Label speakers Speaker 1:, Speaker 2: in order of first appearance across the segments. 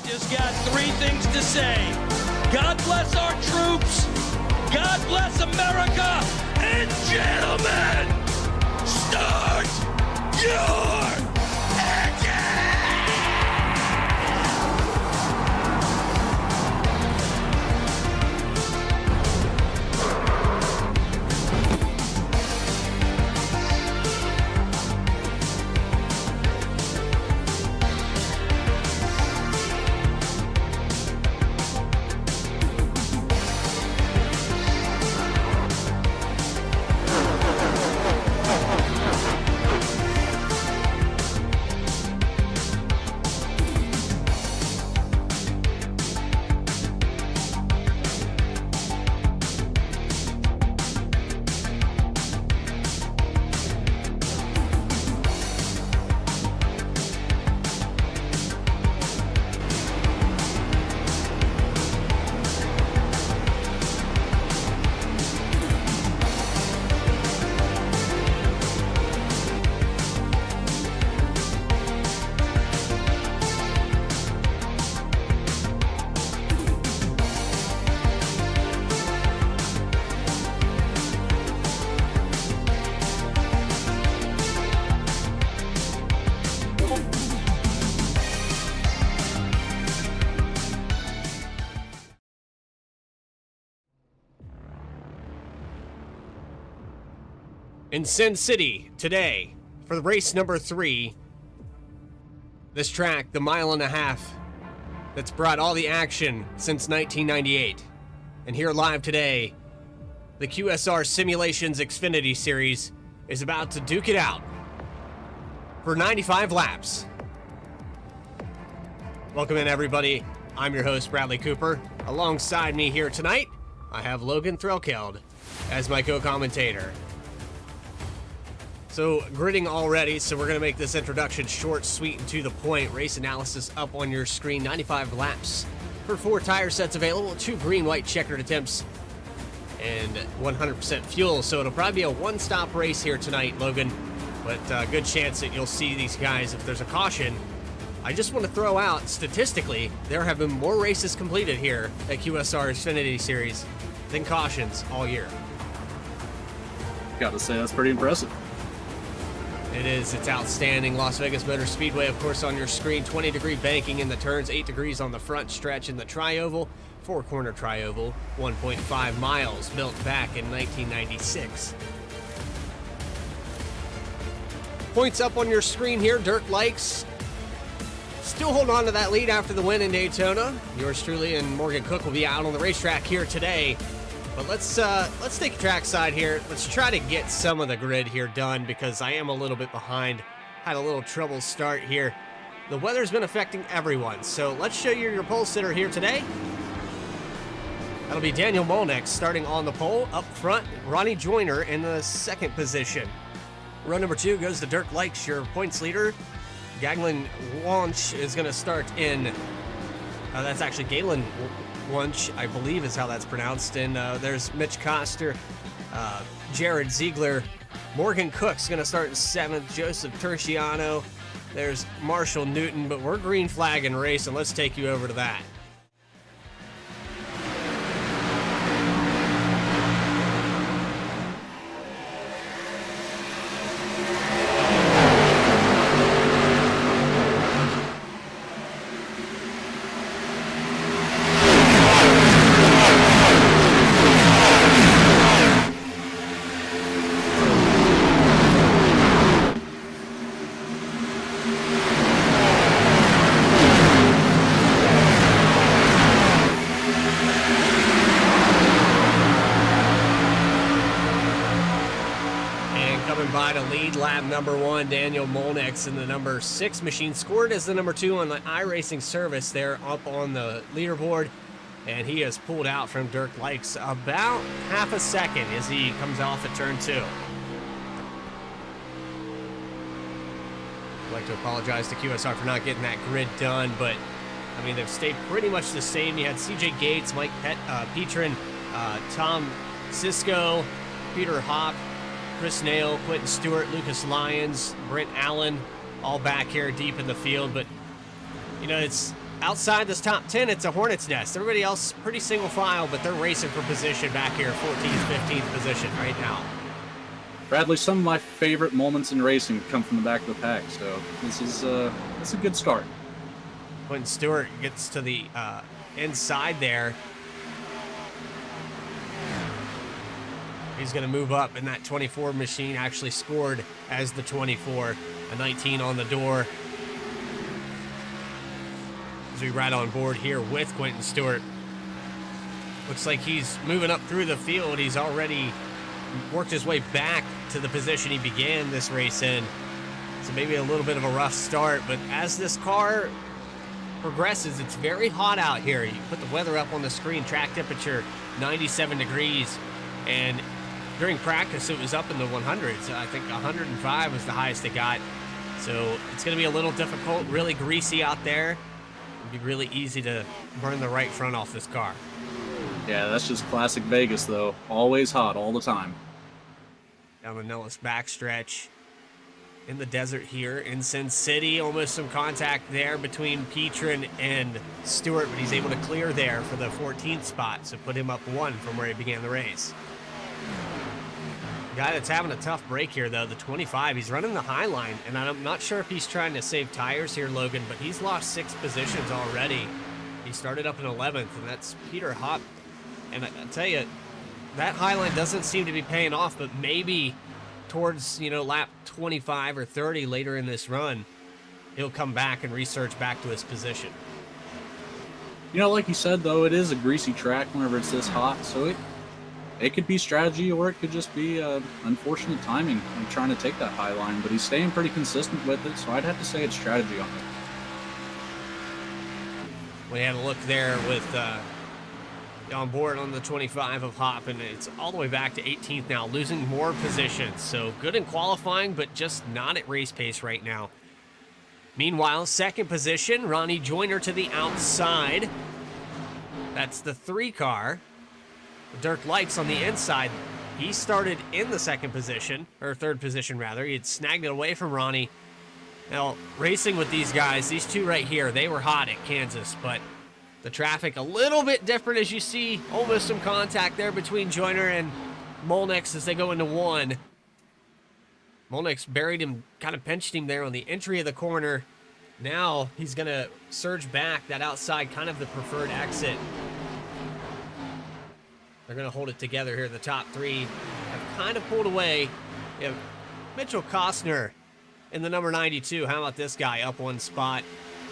Speaker 1: just got three things to say. God bless our troops. God bless America. And gentlemen, start your engine!
Speaker 2: In Sin City today for the race number 3. This track, the mile and a half, that's brought all the action since 1998. And here live today, the QSR Simulations Xfinity Series is about to duke it out for 95 laps. Welcome in, everybody. I'm your host, Bradley Cooper. Alongside me here tonight, I have Logan Threlkeld as my co-commentator. So, gridding already, so we're going to make this introduction short, sweet, and to the point. Race analysis up on your screen. 95 laps for 4 tire sets available, 2 green-white checkered attempts, and 100% fuel. So it'll probably be a one-stop race here tonight, Logan. But good chance that you'll see these guys if there's a caution. I just want to throw out, statistically, there have been more races completed here at QSR Xfinity Series than cautions all year.
Speaker 3: Gotta say, that's pretty impressive.
Speaker 2: It is. It's outstanding. Las Vegas Motor Speedway, of course, on your screen. 20-degree banking in the turns, 8 degrees on the front stretch in the tri-oval. 4-corner tri-oval, 1.5 miles, built back in 1996. Points up on your screen here. Dirk Likes still holding on to that lead after the win in Daytona. Yours truly and Morgan Cook will be out on the racetrack here today. But let's take a track side here. Let's try to get some of the grid here done because I am a little bit behind. Had a little trouble start here. The weather's been affecting everyone. So let's show you your pole sitter here today. That'll be Daniel Molnex starting on the pole. Up front, Ronnie Joyner in the second position. Row number 2 goes to Dirk Likes, your points leader. Gaglan Wunsch is going to start in, that's actually Galen Wunsch, I believe is how that's pronounced. And there's Mitch Koster, Jared Ziegler. Morgan Cook's going to start in 7th. Joseph Terciano. There's Marshall Newton. But we're green flag and race, and let's take you over to that. By to lead lap number 1, Daniel Molnex in the number 6 machine, scored as the number 2 on the iRacing service there up on the leaderboard, and he has pulled out from Dirk Likes about half a second as he comes off at turn 2. I'd like to apologize to QSR for not getting that grid done, but I mean they've stayed pretty much the same. You had CJ Gates, Mike Petrin, Tom Sisko, Peter Hawk, Chris Nail, Quentin Stewart, Lucas Lyons, Brent Allen, all back here deep in the field. But, you know, it's outside this top 10, it's a hornet's nest. Everybody else pretty single file, but they're racing for position back here, 14th, 15th position right now.
Speaker 3: Bradley, some of my favorite moments in racing come from the back of the pack, so this is a good start.
Speaker 2: When Stewart gets to the inside there, he's going to move up, and that 24 machine actually scored as the 24, a 19 on the door. As we ride on board here with Quentin Stewart. Looks like he's moving up through the field. He's already worked his way back to the position he began this race in. So maybe a little bit of a rough start, but as this car progresses, it's very hot out here. You put the weather up on the screen, track temperature 97 degrees, and during practice it was up in the 100s. I think 105 was the highest it got. So it's going to be a little difficult, really greasy out there. It'd be really easy to burn the right front off this car.
Speaker 3: Yeah, that's just classic Vegas, though. Always hot all the time.
Speaker 2: Down the Nellis backstretch in the desert here in Sin City. Almost some contact there between Petrin and Stewart, but he's able to clear there for the 14th spot, so put him up one from where he began the race. Guy that's having a tough break here, though, the 25. He's running the high line, and I'm not sure if he's trying to save tires here, Logan, but he's lost 6 positions already. He started up in 11th, and that's Peter Hopp. And I tell you, that high line doesn't seem to be paying off, but maybe towards, lap 25 or 30 later in this run, he'll come back and resurge back to his position.
Speaker 3: Like you said, though, it is a greasy track whenever it's this hot, so it could be strategy, or it could just be unfortunate timing of trying to take that high line, but he's staying pretty consistent with it, so I'd have to say it's strategy on it.
Speaker 2: We had a look there with on board on the 25 of Hopp, and it's all the way back to 18th now, losing more positions. So good in qualifying, but just not at race pace right now. Meanwhile, second position, Ronnie Joyner to the outside. That's the 3 car. Dirk Likes on the inside. He started in the second position, or third position rather. He had snagged it away from Ronnie. Now, racing with these guys, these two right here, they were hot at Kansas, but the traffic a little bit different, as you see almost some contact there between Joyner and Molnix as they go into one. Molnix buried him, kind of pinched him there on the entry of the corner. Now he's going to surge back that outside, kind of the preferred exit. They're going to hold it together here. The top 3 have kind of pulled away. You have Mitchell Costner in the number 92. How about this guy up one spot?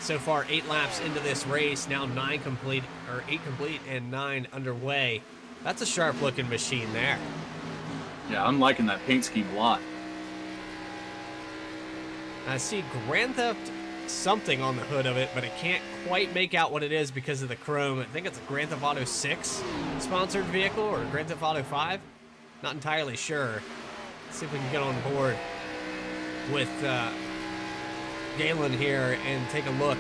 Speaker 2: So far, 8 laps into this race. Now 8 complete and 9 underway. That's a sharp-looking machine there.
Speaker 3: Yeah, I'm liking that paint scheme a lot.
Speaker 2: I see Grand Theft something on the hood of it, but I can't quite make out what it is because of the chrome. I think it's a Grand Theft Auto 6 sponsored vehicle or Grand Theft Auto 5. Not entirely sure. Let's see if we can get on board with Galen here and take a look.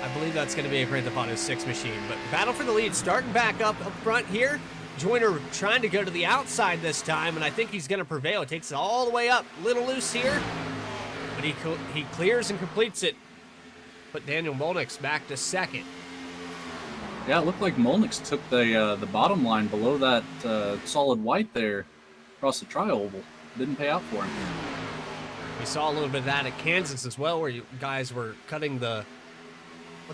Speaker 2: I believe that's going to be a Grand Theft Auto 6 machine, but battle for the lead starting back up front here. Joyner trying to go to the outside this time, and I think he's going to prevail. It takes it all the way up, little loose here, but he clears and completes it. Put Daniel Molnix back to second.
Speaker 3: Yeah, it looked like Molnix took the bottom line below that solid white there across the tri-oval. Didn't pay out for him.
Speaker 2: We saw a little bit of that at Kansas as well, where you guys were cutting what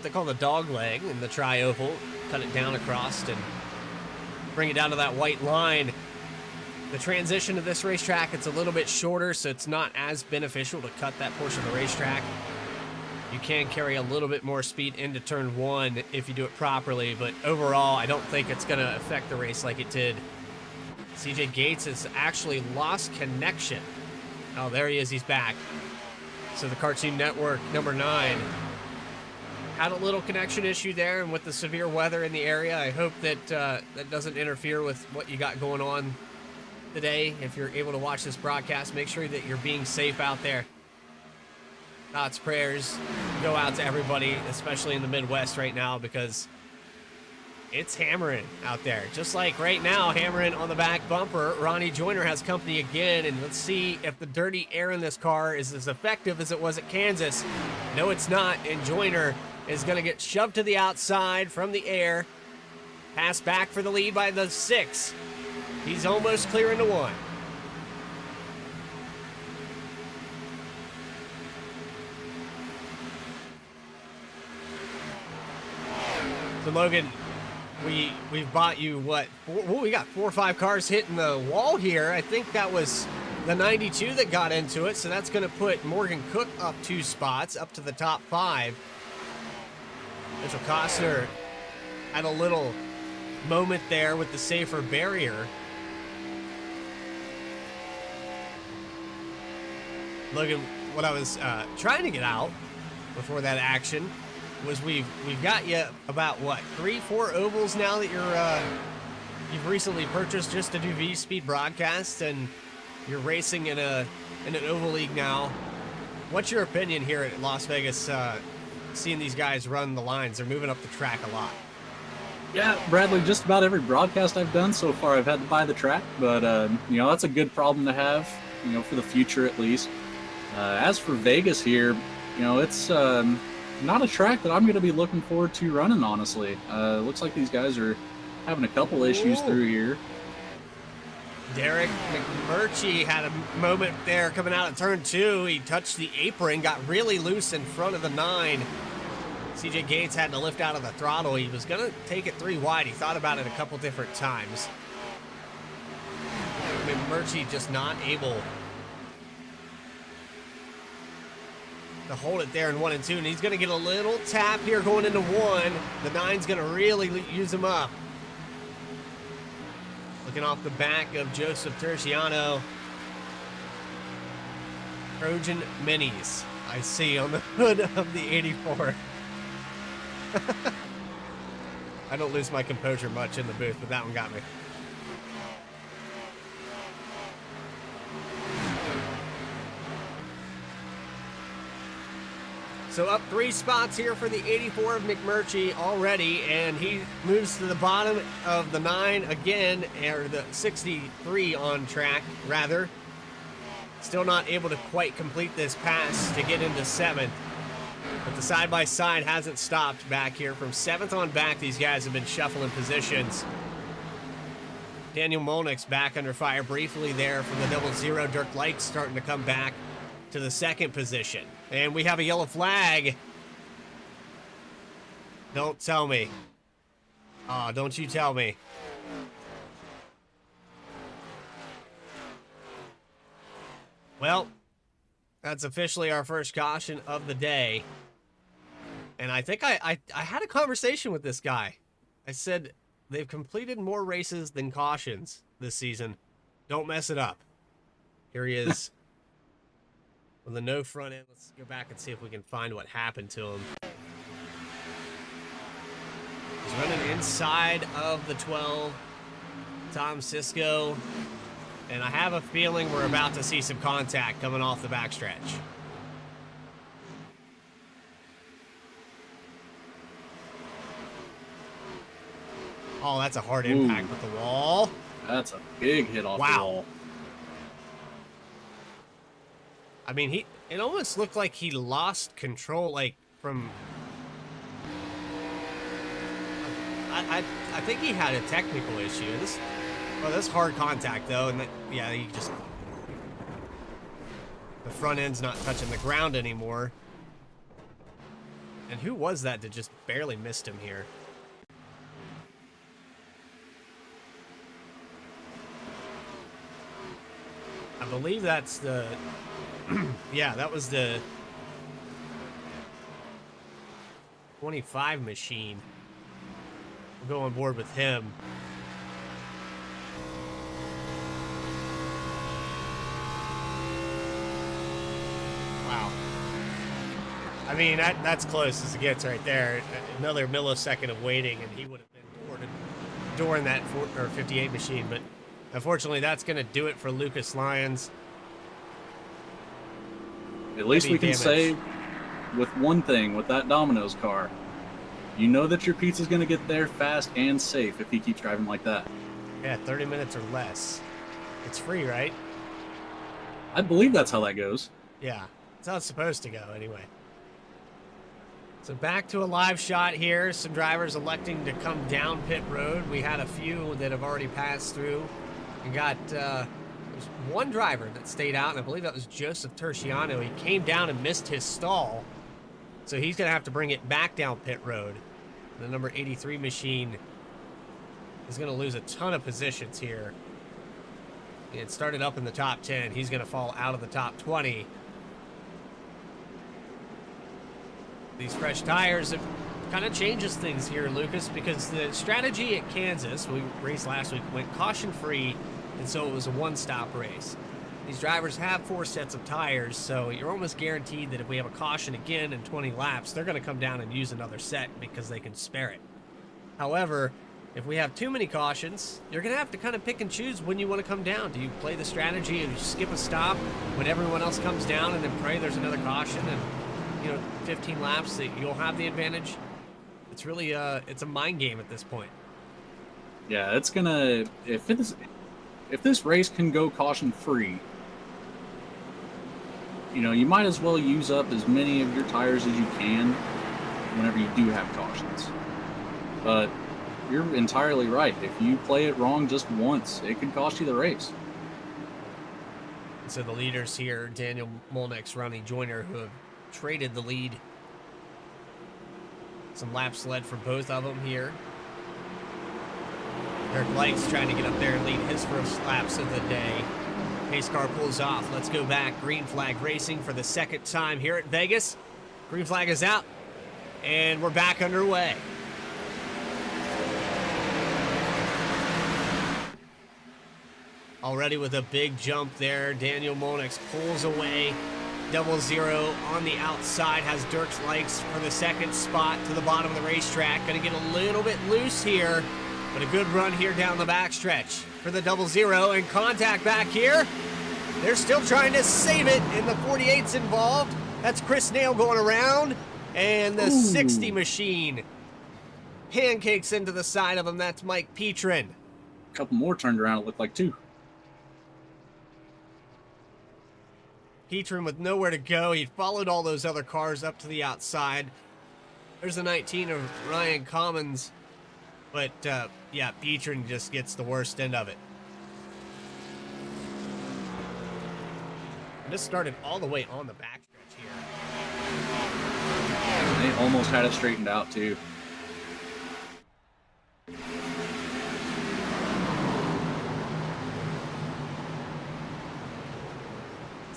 Speaker 2: they call the dog leg in the tri-oval, cut it down across and bring it down to that white line. The transition to this racetrack, it's a little bit shorter, so it's not as beneficial to cut that portion of the racetrack. You can carry a little bit more speed into turn 1 if you do it properly, but overall, I don't think it's going to affect the race like it did. CJ Gates has actually lost connection. Oh, there he is. He's back. So the Cartoon Network, number 9, had a little connection issue there, and with the severe weather in the area, I hope that that doesn't interfere with what you got going on today. If you're able to watch this broadcast, make sure that you're being safe out there. Thoughts, prayers go out to everybody, especially in the Midwest right now, because It's hammering out there. Just like right now, hammering on the back bumper. Ronnie Joyner has company again, and let's see if the dirty air in this car is as effective as it was at Kansas. No, it's not, and Joyner is going to get shoved to the outside from the air. Pass back for the lead by the 6. He's almost clearing the 1. So Logan, we've bought you what? We got 4 or 5 cars hitting the wall here. I think that was the 92 that got into it, so that's going to put Morgan Cook up 2 spots, up to the top 5. Mitchell Costner had a little moment there with the safer barrier. Logan, what I was trying to get out before that action was we've got you about what, 3-4 ovals now that you've recently purchased just to do V-Speed broadcasts, and you're racing in an oval league now. What's your opinion here at Las Vegas, seeing these guys run the lines? They're moving up the track a lot.
Speaker 3: Yeah, Bradley, just about every broadcast I've done so far, I've had to buy the track, but that's a good problem to have, for the future at least. As for Vegas here, it's not a track that I'm going to be looking forward to running, honestly. Looks like these guys are having a couple issues through here.
Speaker 2: Derek McMurtry had a moment there coming out of turn 2. He touched the apron, got really loose in front of the 9. CJ Gates had to lift out of the throttle. He was going to take it 3 wide. He thought about it a couple different times. McMurtry just not able to hold it there in 1 and 2, and he's going to get a little tap here going into 1. The 9's going to really use him up. Looking off the back of Joseph Terciano. Trojan Minis, I see on the hood of the 84. I don't lose my composure much in the booth, but that one got me. So up 3 spots here for the 84 of McMurtry already, and he moves to the bottom of the 9 again, or the 63 on track, rather. Still not able to quite complete this pass to get into 7th. But the side-by-side hasn't stopped back here. From 7th on back, these guys have been shuffling positions. Daniel Molnick's back under fire briefly there from the 00. Dirk Light starting to come back to the 2nd position. And we have a yellow flag. Don't tell me. Oh, don't you tell me. Well, that's officially our first caution of the day. And I think I had a conversation with this guy. I said, they've completed more races than cautions this season. Don't mess it up. Here he is. With a no front end. Let's go back and see if we can find what happened to him. He's running inside of the 12. Tom Cisco. And I have a feeling we're about to see some contact coming off the backstretch. Oh, that's a hard impact with the wall.
Speaker 3: That's a big hit off the wall.
Speaker 2: I mean, it almost looked like he lost control, like, from... I think he had a technical issue. That's hard contact, though, and yeah, he just... The front end's not touching the ground anymore. And who was that just barely missed him here? I believe that's the... yeah, that was the 25 machine. We'll go on board with him. Wow. I mean, that's close as it gets right there. Another millisecond of waiting, and he would have been boarded during that 58 machine. But unfortunately, that's going to do it for Lucas Lyons.
Speaker 3: At least we can say with one thing, with that Domino's car, You know that your pizza's going to get there fast and safe if he keeps driving like that.
Speaker 2: Yeah, 30 minutes or less. It's free, right?
Speaker 3: I believe that's how that goes.
Speaker 2: Yeah, it's how it's supposed to go anyway. So back to a live shot here. Some drivers electing to come down pit road. We had a few that have already passed through. We got there's one driver that stayed out, and I believe that was Joseph Terciano. He came down and missed his stall, so he's going to have to bring it back down pit road. The number 83 machine is going to lose a ton of positions here. It started up in the top 10. He's going to fall out of the top 20. These fresh tires have kind of changes things here, Lucas, because the strategy at Kansas, we raced last week, went caution-free, and so it was a one-stop race. These drivers have 4 sets of tires, so you're almost guaranteed that if we have a caution again in 20 laps, they're going to come down and use another set because they can spare it. However, if we have too many cautions, you're going to have to kind of pick and choose when you want to come down. Do you play the strategy and skip a stop when everyone else comes down and then pray there's another caution and 15 laps that you'll have the advantage? It's really it's a mind game at this point.
Speaker 3: Yeah, it's gonna if this race can go caution free, you might as well use up as many of your tires as you can whenever you do have cautions. But you're entirely right. If you play it wrong just once, it could cost you the race.
Speaker 2: So the leaders here, Daniel Molnick's Ronnie Joyner, who have traded the lead. Some laps led for both of them here. Dirk Light's trying to get up there and lead his first laps of the day. Pace car pulls off. Let's go back. Green flag racing for the second time here at Vegas. Green flag is out, and we're back underway. Already with a big jump there, Daniel Molnick pulls away. 00 on the outside has Dirk Likes for the second spot to the bottom of the racetrack. Going to get a little bit loose here, but a good run here down the backstretch for the 00, and contact back here. They're still trying to save it, and the 48's involved. That's Chris Nail going around, and the 60 machine pancakes into the side of him. That's Mike Petrin.
Speaker 3: A couple more turned around, it looked like, too.
Speaker 2: Petrin with nowhere to go. He followed all those other cars up to the outside. There's the 19 of Ryan Commons. But, yeah, Petrin just gets the worst end of it. And this started all the way on the backstretch here.
Speaker 3: They almost had it straightened out, too.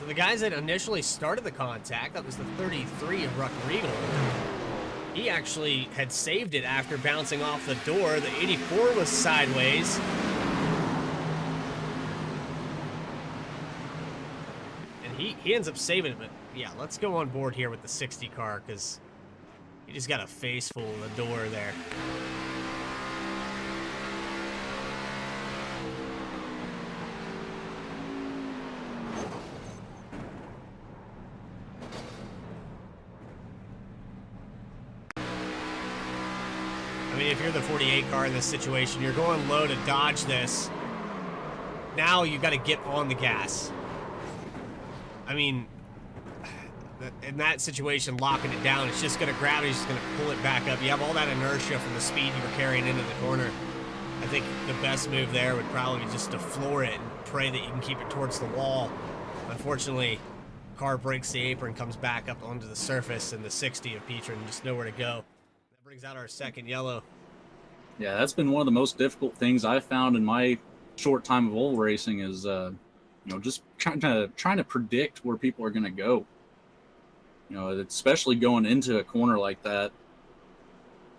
Speaker 2: The guys that initially started the contact, that was the 33 of Ruck Regal. He actually had saved it after bouncing off the door. The 84 was sideways. And he ends up saving it, but yeah, let's go on board here with the 60 car because he just got a face full of the door there. I mean, if you're the 48 car in this situation, you're going low to dodge this. Now you got to get on the gas. I mean, in that situation, locking it down, it's just going to gravity, just going to pull it back up. You have all that inertia from the speed you were carrying into the corner. I think the best move there would probably be just to floor it and pray that you can keep it towards the wall. Unfortunately, car breaks the apron, comes back up onto the surface, and the 60 of Petrin just nowhere to go. Brings out our second yellow.
Speaker 3: Yeah, that's been one of the most difficult things I've found in my short time of oval racing is, just trying to predict where people are going to go. Especially going into a corner like that.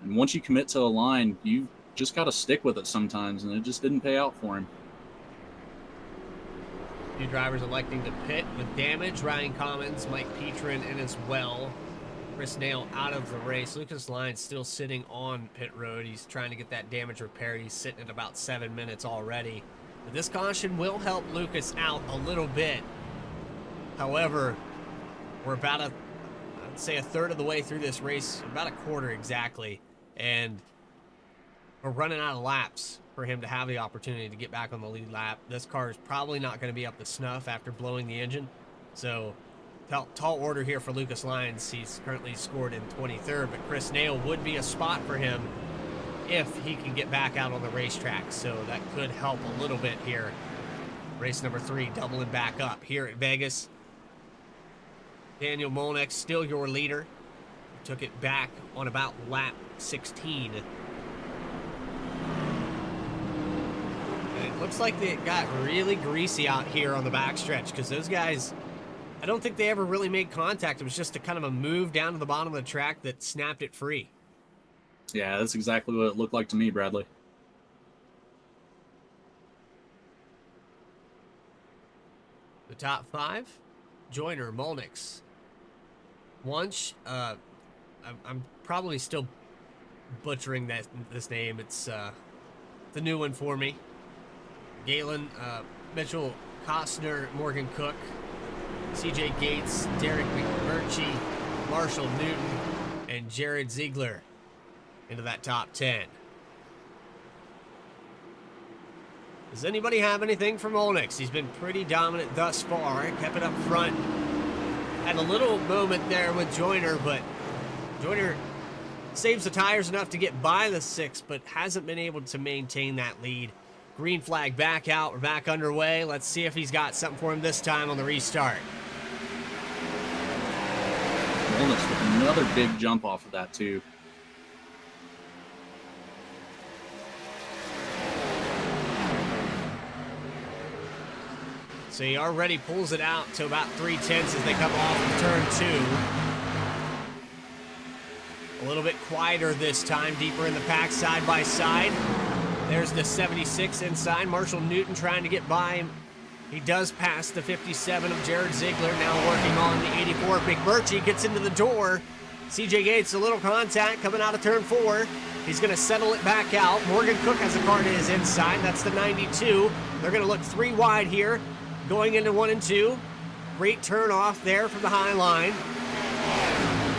Speaker 3: And once you commit to a line, you just got to stick with it sometimes, and it just didn't pay out for him.
Speaker 2: Two drivers electing to pit with damage. Ryan Commons, Mike Petrin, and as well Chris Nail out of the race. Lucas Lyons still sitting on pit road. He's trying to get that damage repaired. He's sitting at about 7 minutes already. But this caution will help Lucas out a little bit. However, we're about I'd say a third of the way through this race, about a quarter exactly. and we're running out of laps for him to have the opportunity to get back on the lead lap. This car is probably not going to be up to snuff after blowing the engine. So tall order here for Lucas Lyons. He's currently scored in 23rd, but Chris Nail would be a spot for him if he can get back out on the racetrack. So that could help a little bit here. Race number 3, doubling back up here at Vegas. Daniel Molnick, still your leader. Took it back on about lap 16. And it looks like it got really greasy out here on the backstretch, because those guys, I don't think they ever really made contact. It was just a kind of a move down to the bottom of the track that snapped it free.
Speaker 3: Yeah, that's exactly what it looked like to me, Bradley.
Speaker 2: The top 5, Joyner, Molnix. Wunsch, I'm probably still butchering this name. It's the new one for me. Galen, Mitchell Costner, Morgan Cook, CJ Gates, Derek McMurtry, Marshall Newton, and Jared Ziegler into that top 10. Does anybody have anything from Molnix? He's been pretty dominant thus far. Kept it up front. Had a little moment there with Joyner, but Joyner saves the tires enough to get by the 6, but hasn't been able to maintain that lead. Green flag back out. We're back underway. Let's see if he's got something for him this time on the restart.
Speaker 3: Molnix with another big jump off of that, too.
Speaker 2: So he already pulls it out to about 3/10 as they come off of turn 2. A little bit quieter this time, deeper in the pack, side by side. There's the 76 inside. Marshall Newton trying to get by him. He does pass the 57 of Jared Ziegler, now working on the 84. McMurtry gets into the door. CJ Gates, a little contact coming out of turn 4. He's going to settle it back out. Morgan Cook has a car to his inside. That's the 92. They're going to look 3 wide here, going into 1 and 2. Great turn off there from the high line.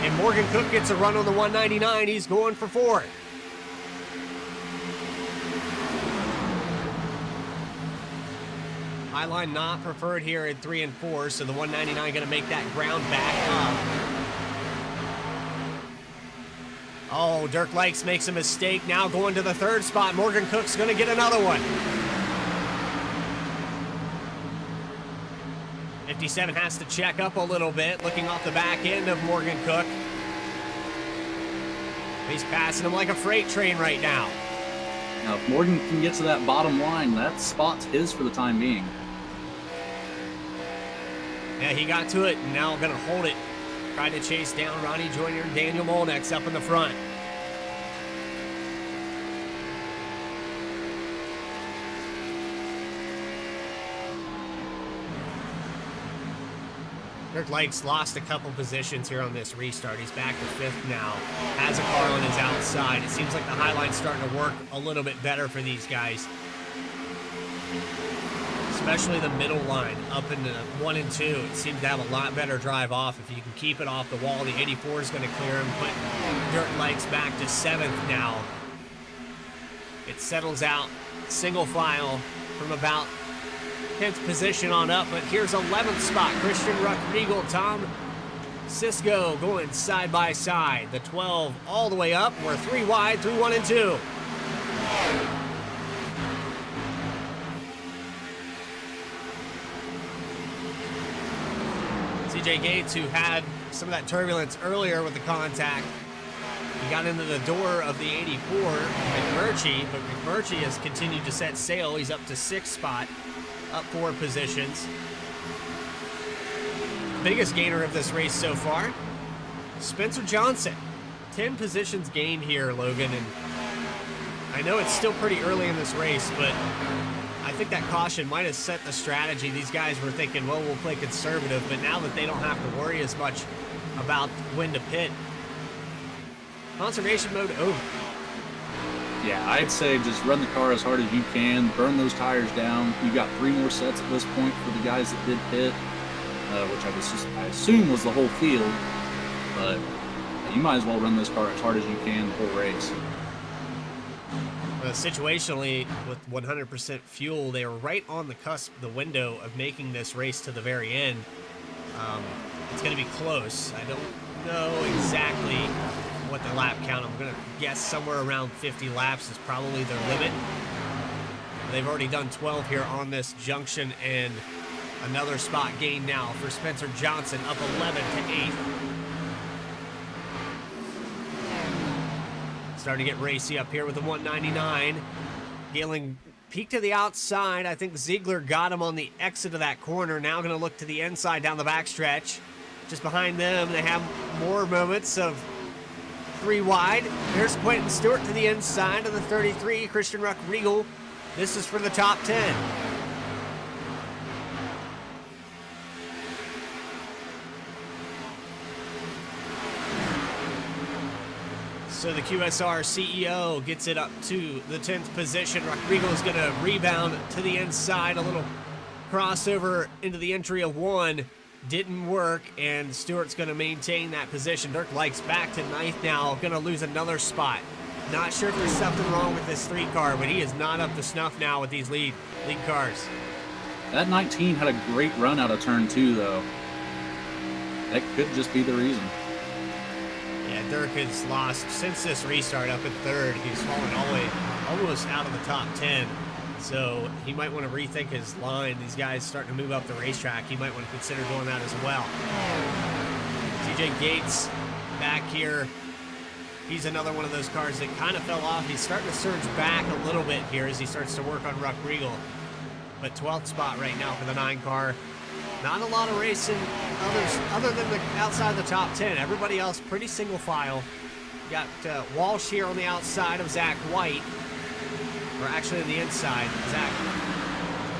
Speaker 2: And Morgan Cook gets a run on the 199. He's going for 4th. High line not preferred here at 3 and 4, so the 199 going to make that ground back up. Oh, Dirk Likes makes a mistake. Now going to the 3rd spot. Morgan Cook's going to get another one. 57 has to check up a little bit, looking off the back end of Morgan Cook. He's passing him like a freight train right now.
Speaker 3: Now, if Morgan can get to that bottom line, that spot's his for the time being.
Speaker 2: Yeah, he got to it, and now going to hold it. Trying to chase down Ronnie Joyner and Daniel Molnix up in the front. Dirk Likes lost a couple positions here on this restart. He's back to 5th now. Has a car on his outside. It seems like the high line's starting to work a little bit better for these guys. Especially the middle line up into 1 and 2. It seems to have a lot better drive off. If you can keep it off the wall, the 84 is going to clear him. Put Dirk Likes back to 7th now. It settles out single file from about 10th position on up, but here's 11th spot. Christian Ruck-Riegel, Tom Cisco going side by side. The 12 all the way up. We're 3 wide through 1 and 2. CJ Gates, who had some of that turbulence earlier with the contact, he got into the door of the 84, McMurtry, but McMurtry has continued to set sail. He's up to 6th spot, up 4 positions. Biggest gainer of this race so far, Spencer Johnson. 10 positions gained here, Logan, and I know it's still pretty early in this race, but I think that caution might have set the strategy. These guys were thinking, well, we'll play conservative, but now that they don't have to worry as much about when to pit, conservation mode over.
Speaker 3: Yeah, I'd say just run the car as hard as you can, burn those tires down. You got 3 more sets at this point for the guys that did pit, which I assume was the whole field. But you might as well run this car as hard as you can the whole race.
Speaker 2: Situationally, with 100% fuel, they were right on the cusp, the window of making this race to the very end. It's going to be close. I don't know exactly what the lap count. I'm going to guess somewhere around 50 laps is probably their limit. They've already done 12 here on this junction, and another spot gained now for Spencer Johnson, up 11 to 8th. Starting to get racy up here with the 199. Gehling peeked to the outside. I think Ziegler got him on the exit of that corner. Now going to look to the inside down the backstretch. Just behind them, they have more moments of 3 wide. Here's Quentin Stewart to the inside of the 33. Christian Ruck-Riegel. This is for the top 10. So the QSR CEO gets it up to the 10th position. Ruck-Riegel is going to rebound to the inside. A little crossover into the entry of 1. Didn't work, and Stewart's going to maintain that position. Dirk Likes back to 9th now. Going to lose another spot. Not sure if there's something wrong with this 3 car, but he is not up to snuff now with these lead cars.
Speaker 3: That 19 had a great run out of turn 2, though. That could just be the reason.
Speaker 2: Yeah, Dirk has lost since this restart up in 3rd. He's fallen all the way almost out of the top 10. So he might want to rethink his line. These guys starting to move up the racetrack. He might want to consider doing that as well. TJ Gates back here. He's another one of those cars that kind of fell off. He's starting to surge back a little bit here as he starts to work on Ruck-Riegel. But 12th spot right now for the 9 car. Not a lot of racing other than the outside the top 10. Everybody else pretty single file. Got Walsh here on the outside of Zach White. Or actually on the inside. Zach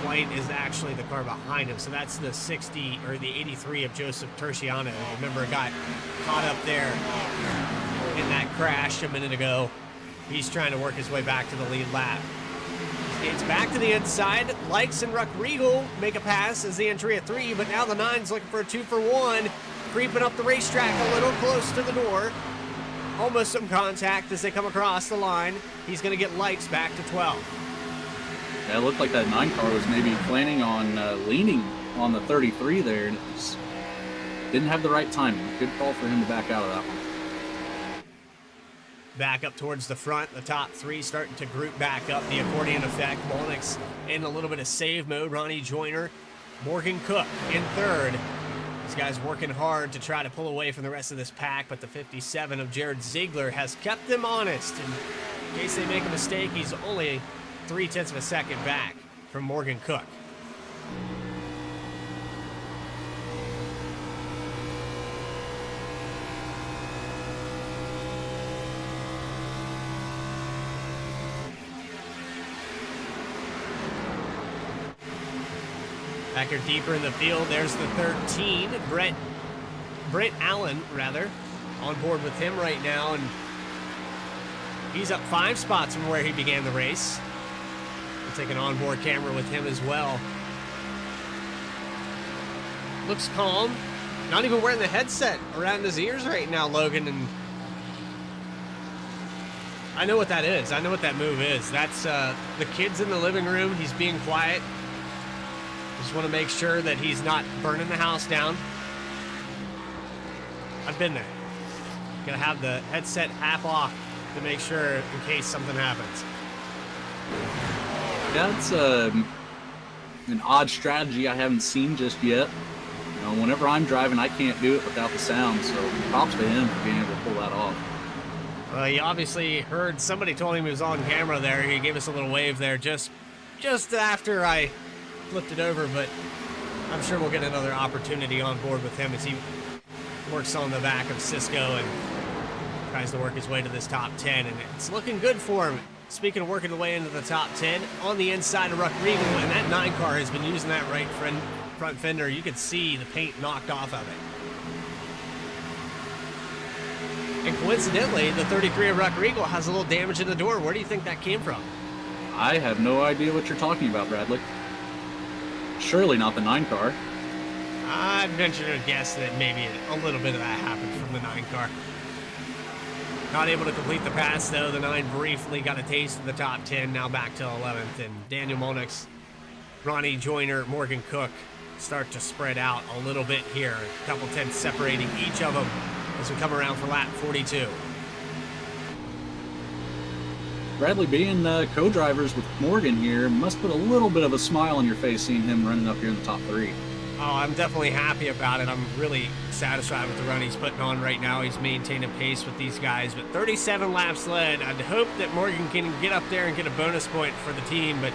Speaker 2: White is actually the car behind him. So that's the 60 or the 83 of Joseph Terciano. Remember, got caught up there in that crash a minute ago. He's trying to work his way back to the lead lap. It's back to the inside. Likes and Ruck-Riegel make a pass as the entry at 3, but now the 9's looking for a 2 for 1. Creeping up the racetrack a little close to the door. Almost some contact as they come across the line. He's going to get Likes back to 12.
Speaker 3: Yeah, it looked like that 9 car was maybe planning on leaning on the 33 there, and it just didn't have the right timing. Good call for him to back out of that one.
Speaker 2: Back up towards the front, the top 3 starting to group back up, the accordion effect. Molnick's in a little bit of save mode. Ronnie Joyner, Morgan Cook in 3rd. These guys working hard to try to pull away from the rest of this pack, but the 57 of Jared Ziegler has kept them honest. And in case they make a mistake, he's only 0.3 of a second back from Morgan Cook. Back here deeper in the field, there's the 13, Brent Allen, rather, on board with him right now, and he's up 5 spots from where he began the race. We'll take an onboard camera with him as well. Looks calm, not even wearing the headset around his ears right now, Logan, and I know what that is. I know what that move is. That's the kids in the living room. He's being quiet. Just want to make sure that he's not burning the house down. I've been there. Gonna have the headset half off to make sure in case something happens.
Speaker 3: Yeah, it's an odd strategy I haven't seen just yet. You know, whenever I'm driving, I can't do it without the sound, so props to him for being able to pull that off.
Speaker 2: Well, he obviously heard somebody told him he was on camera there. He gave us a little wave there just after I flipped it over, but I'm sure we'll get another opportunity on board with him as he works on the back of Cisco and tries to work his way to this top 10, and it's looking good for him. Speaking of working the way into the top 10, on the inside of Ruck-Riegel, and that 9 car has been using that right front fender. You can see the paint knocked off of it. And coincidentally, the 33 of Ruck-Riegel has a little damage in the door. Where do you think that came from?
Speaker 3: I have no idea what you're talking about, Bradley. Surely not the 9 car.
Speaker 2: I'd venture to guess that maybe a little bit of that happened from the 9 car. Not able to complete the pass, though. The 9 briefly got a taste of the top 10, now back to 11th. And Daniel Molnix, Ronnie Joyner, Morgan Cook start to spread out a little bit here. A couple tenths separating each of them as we come around for lap 42.
Speaker 3: Bradley, being co-drivers with Morgan here, must put a little bit of a smile on your face seeing him running up here in the top 3.
Speaker 2: Oh, I'm definitely happy about it. I'm really satisfied with the run he's putting on right now. He's maintaining pace with these guys, but 37 laps led. I'd hope that Morgan can get up there and get a bonus point for the team, but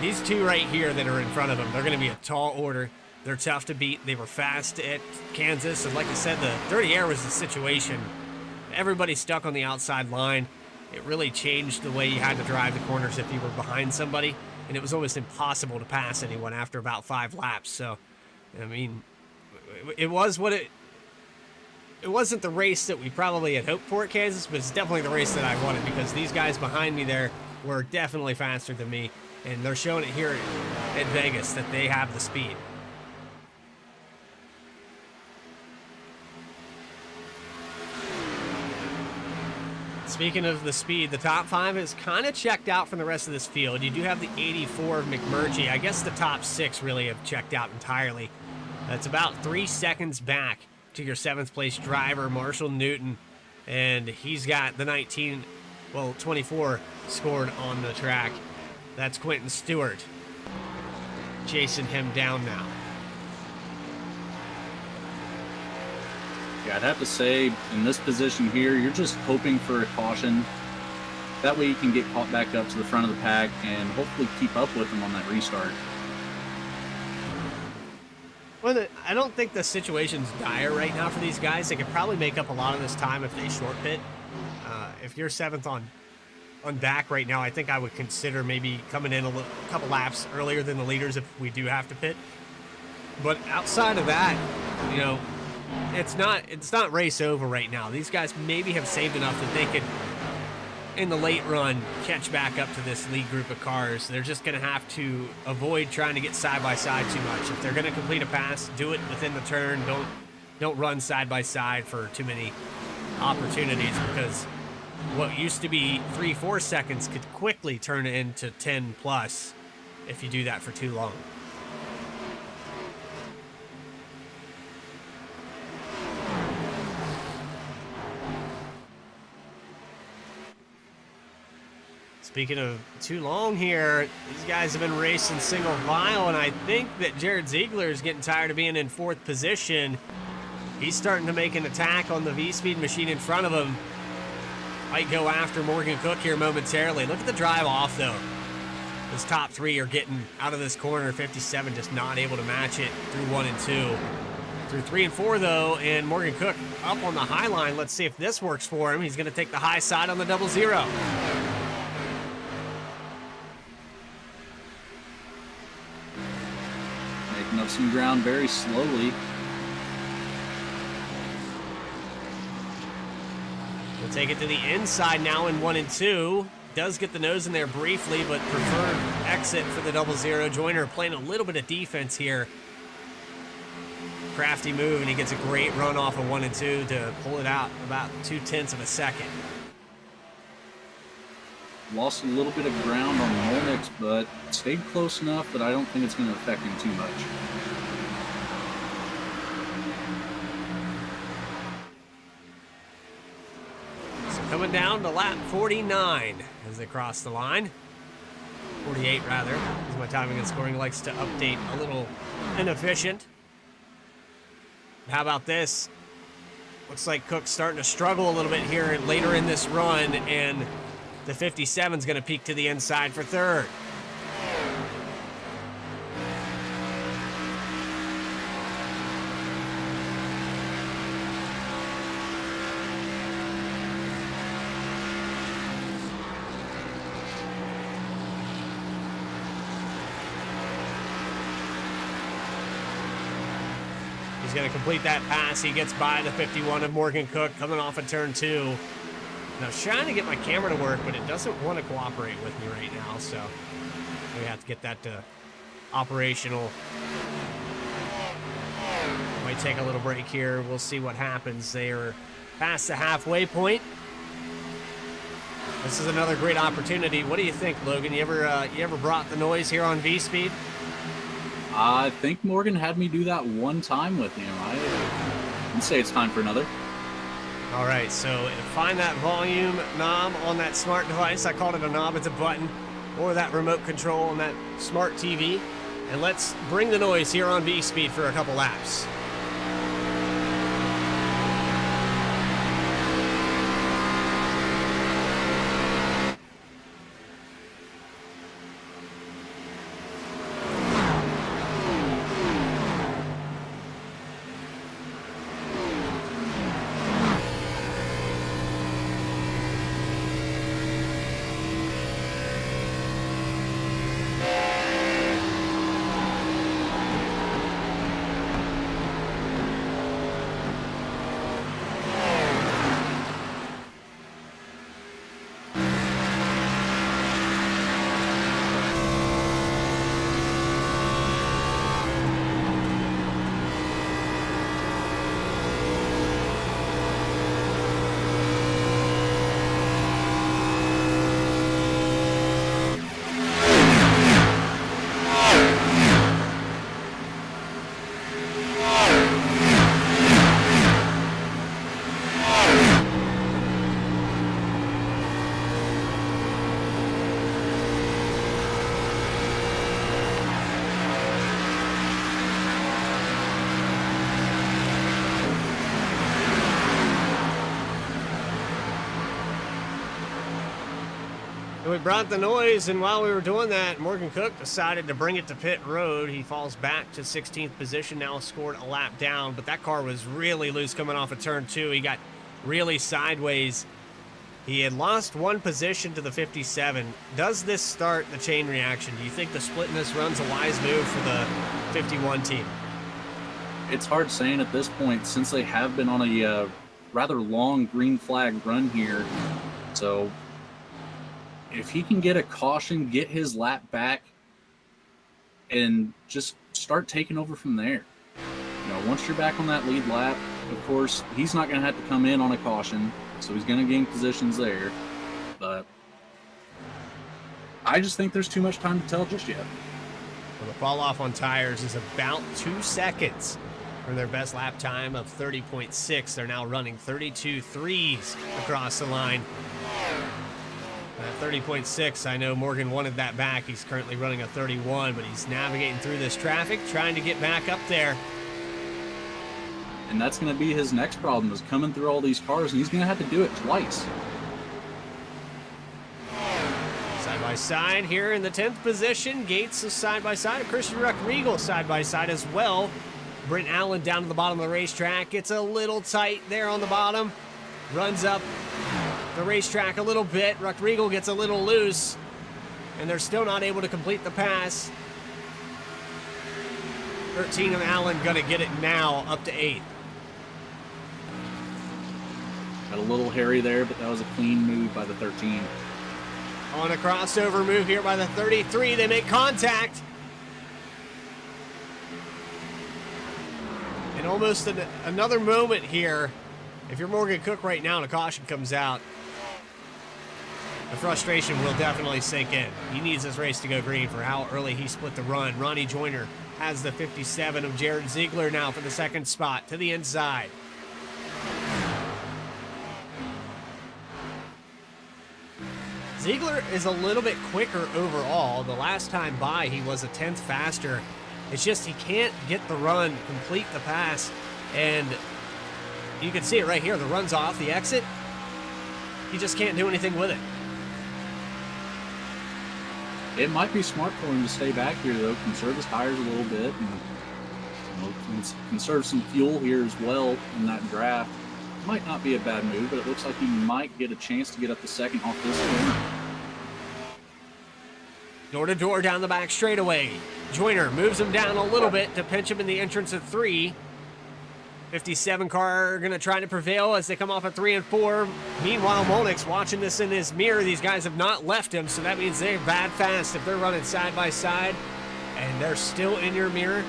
Speaker 2: these two right here that are in front of him, they're going to be a tall order. They're tough to beat. They were fast at Kansas, and like I said, the dirty air was the situation. Everybody stuck on the outside line. It really changed the way you had to drive the corners if you were behind somebody, and it was almost impossible to pass anyone after about 5 laps. So, I mean, it was what it wasn't the race that we probably had hoped for at Kansas, but it's definitely the race that I wanted, because these guys behind me there were definitely faster than me, and they're showing it here at Vegas that they have the speed. Speaking of the speed, the top 5 is kind of checked out from the rest of this field. You do have the 84 of McMurtry. I guess the top 6 really have checked out entirely. That's about 3 seconds back to your 7th place driver, Marshall Newton. And he's got the 24 scored on the track. That's Quentin Stewart chasing him down now.
Speaker 3: Yeah, I'd have to say, in this position here, you're just hoping for a caution. That way you can get caught back up to the front of the pack and hopefully keep up with them on that restart.
Speaker 2: Well, I don't think the situation's dire right now for these guys. They could probably make up a lot of this time if they short pit. If you're 7th on back right now, I think I would consider maybe coming in a couple laps earlier than the leaders if we do have to pit. But outside of that, you know, it's not race over right now. These guys maybe have saved enough that they could, in the late run, catch back up to this lead group of cars. They're just going to have to avoid trying to get side by side too much. If they're going to complete a pass, do it within the turn. Don't run side by side for too many opportunities, because what used to be 3-4 seconds could quickly turn into 10 plus if you do that for too long. Speaking of too long here, these guys have been racing single file, and I think that Jared Ziegler is getting tired of being in 4th position. He's starting to make an attack on the V-Speed machine in front of him. Might go after Morgan Cook here momentarily. Look at the drive off, though. His top 3 are getting out of this corner. 57 just not able to match it through 1 and 2. Through 3 and 4, though, and Morgan Cook up on the high line. Let's see if this works for him. He's going to take the high side on the 0-0.
Speaker 3: Making up some ground very slowly.
Speaker 2: We'll take it to the inside now in 1 and 2. Does get the nose in there briefly, but preferred exit for the 0-0. Joyner playing a little bit of defense here. Crafty move, and he gets a great run off of 1 and 2 to pull it out about 0.2 of a second.
Speaker 3: Lost a little bit of ground on Molnix, but stayed close enough that I don't think it's going to affect him too much.
Speaker 2: So coming down to lap 49 as they cross the line. 48 rather, as my timing and scoring likes to update a little inefficient. How about this? Looks like Cook's starting to struggle a little bit here later in this run, and the 57 is going to peek to the inside for 3rd. He's going to complete that pass. He gets by the 51 of Morgan Cook coming off of turn 2. And I was trying to get my camera to work, but it doesn't want to cooperate with me right now, so we have to get that to operational. Might take a little break here. We'll see what happens. They are past the halfway point. This is another great opportunity. What do you think, Logan? You ever brought the noise here on V-Speed?
Speaker 3: I think Morgan had me do that one time with him. I'd say it's time for another.
Speaker 2: All right, so find that volume knob on that smart device. I called it a knob, it's a button, or that remote control on that smart TV. And let's bring the noise here on V-Speed for a couple laps. So we brought the noise, and while we were doing that, Morgan Cook decided to bring it to pit road. He falls back to 16th position, now scored a lap down, but that car was really loose coming off of turn 2. He got really sideways. He had lost one position to the 57. Does this start the chain reaction? Do you think the split in this run's a wise move for the 51 team?
Speaker 3: It's hard saying at this point, since they have been on a rather long green flag run here. So if he can get a caution, get his lap back, and just start taking over from there. You know, once you're back on that lead lap, of course, he's not going to have to come in on a caution, so he's going to gain positions there. But I just think there's too much time to tell just yet.
Speaker 2: Well, the fall off on tires is about 2 seconds from their best lap time of 30.6. They're now running 32.3s across the line. At 30.6, I know Morgan wanted that back. He's currently running a 31, but he's navigating through this traffic, trying to get back up there.
Speaker 3: And that's going to be his next problem, is coming through all these cars, and he's going to have to do it twice.
Speaker 2: Side by side here in the 10th position. Gates is side by side. Christian Regal side by side as well. Brent Allen down to the bottom of the racetrack. It's a little tight there on the bottom. Runs up the racetrack a little bit. Regal gets a little loose, and they're still not able to complete the pass. 13 of Allen gonna get it now up to 8.
Speaker 3: Got a little hairy there, but that was a clean move by the 13.
Speaker 2: On a crossover move here by the 33, they make contact. And almost another moment here. If you're Morgan Cook right now and a caution comes out, the frustration will definitely sink in. He needs this race to go green for how early he split the run. Ronnie Joyner has the 57 of Jared Ziegler now for the second spot to the inside. Ziegler is a little bit quicker overall. The last time by, he was a 10th faster. It's just he can't get the run, complete the pass, and you can see it right here. The run's off the exit. He just can't do anything with it.
Speaker 3: It might be smart for him to stay back here, though, conserve his tires a little bit, and conserve some fuel here as well in that draft. Might not be a bad move, but it looks like he might get a chance to get up the second off this corner.
Speaker 2: Door to door down the back straightaway. Joyner moves him down a little bit to pinch him in the entrance of 3. 57 car going to try to prevail as they come off at 3 and 4. Meanwhile, Molnick's watching this in his mirror. These guys have not left him, so that means they're bad fast if they're running side by side and they're still in your mirror.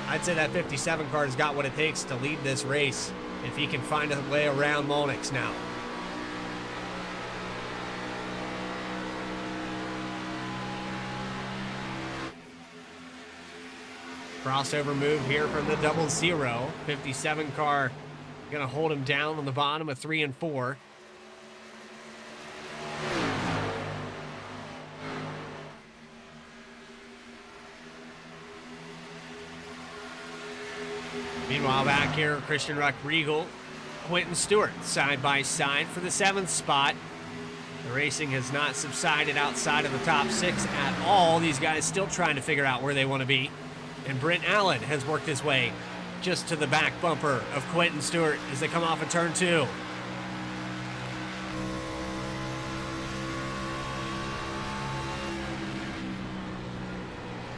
Speaker 2: I'd say that 57 car has got what it takes to lead this race if he can find a way around Molnick's now. Crossover move here from the 00. 57 car going to hold him down on the bottom of 3 and 4. Meanwhile, back here, Christian Regal, Quentin Stewart, side by side for the 7th spot. The racing has not subsided outside of the top 6 at all. These guys still trying to figure out where they want to be. And Brent Allen has worked his way just to the back bumper of Quentin Stewart as they come off of turn 2.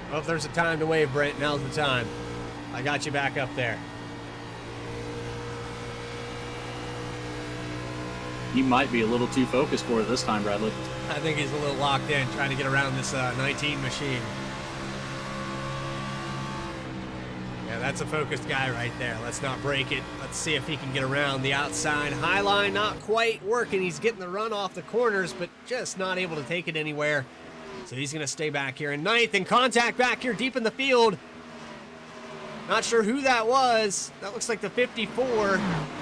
Speaker 2: Well, if there's a time to wave, Brent, now's the time. I got you back up there.
Speaker 3: He might be a little too focused for it this time, Bradley.
Speaker 2: I think he's a little locked in, trying to get around this 19 machine. Yeah, that's a focused guy right there. Let's not break it. Let's see if he can get around the outside. High line not quite working. He's getting the run off the corners, but just not able to take it anywhere. So he's going to stay back here in 9th, and contact back here deep in the field. Not sure who that was. That looks like the 54,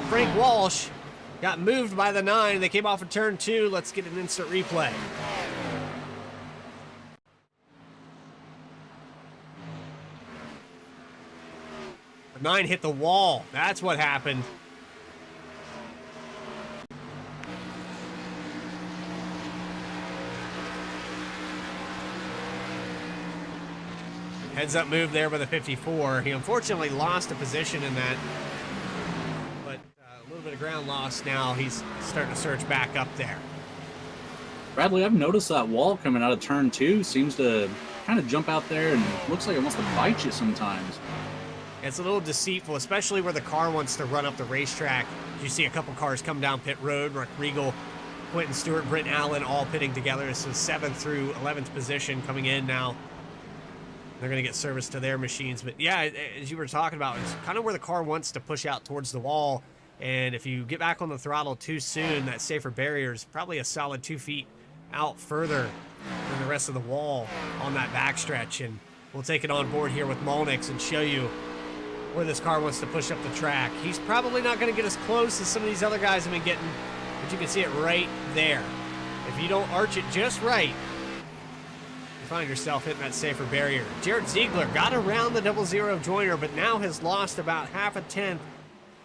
Speaker 2: Frank Walsh. Got moved by the 9. They came off of turn 2. Let's get an instant replay. The 9 hit the wall. That's what happened. Heads up move there by the 54. He unfortunately lost a position in that. But a little bit of ground loss now. He's starting to surge back up there.
Speaker 3: Bradley, I've noticed that wall coming out of turn 2 seems to kind of jump out there and looks like it wants to bite you sometimes.
Speaker 2: It's a little deceitful, especially where the car wants to run up the racetrack. You see a couple cars come down pit road. Regal, Quentin Stewart, Brent Allen all pitting together. This is 7th through 11th position coming in now. They're going to get service to their machines. But yeah, as you were talking about, it's kind of where the car wants to push out towards the wall. And if you get back on the throttle too soon, that safer barrier is probably a solid 2 feet out further than the rest of the wall on that backstretch. And we'll take it on board here with Molnix and show you where this car wants to push up the track. He's probably not going to get as close as some of these other guys have been getting, but you can see it right there. If you don't arch it just right, you find yourself hitting that safer barrier. Jared Ziegler got around the 00 joiner, but now has lost about half a tenth,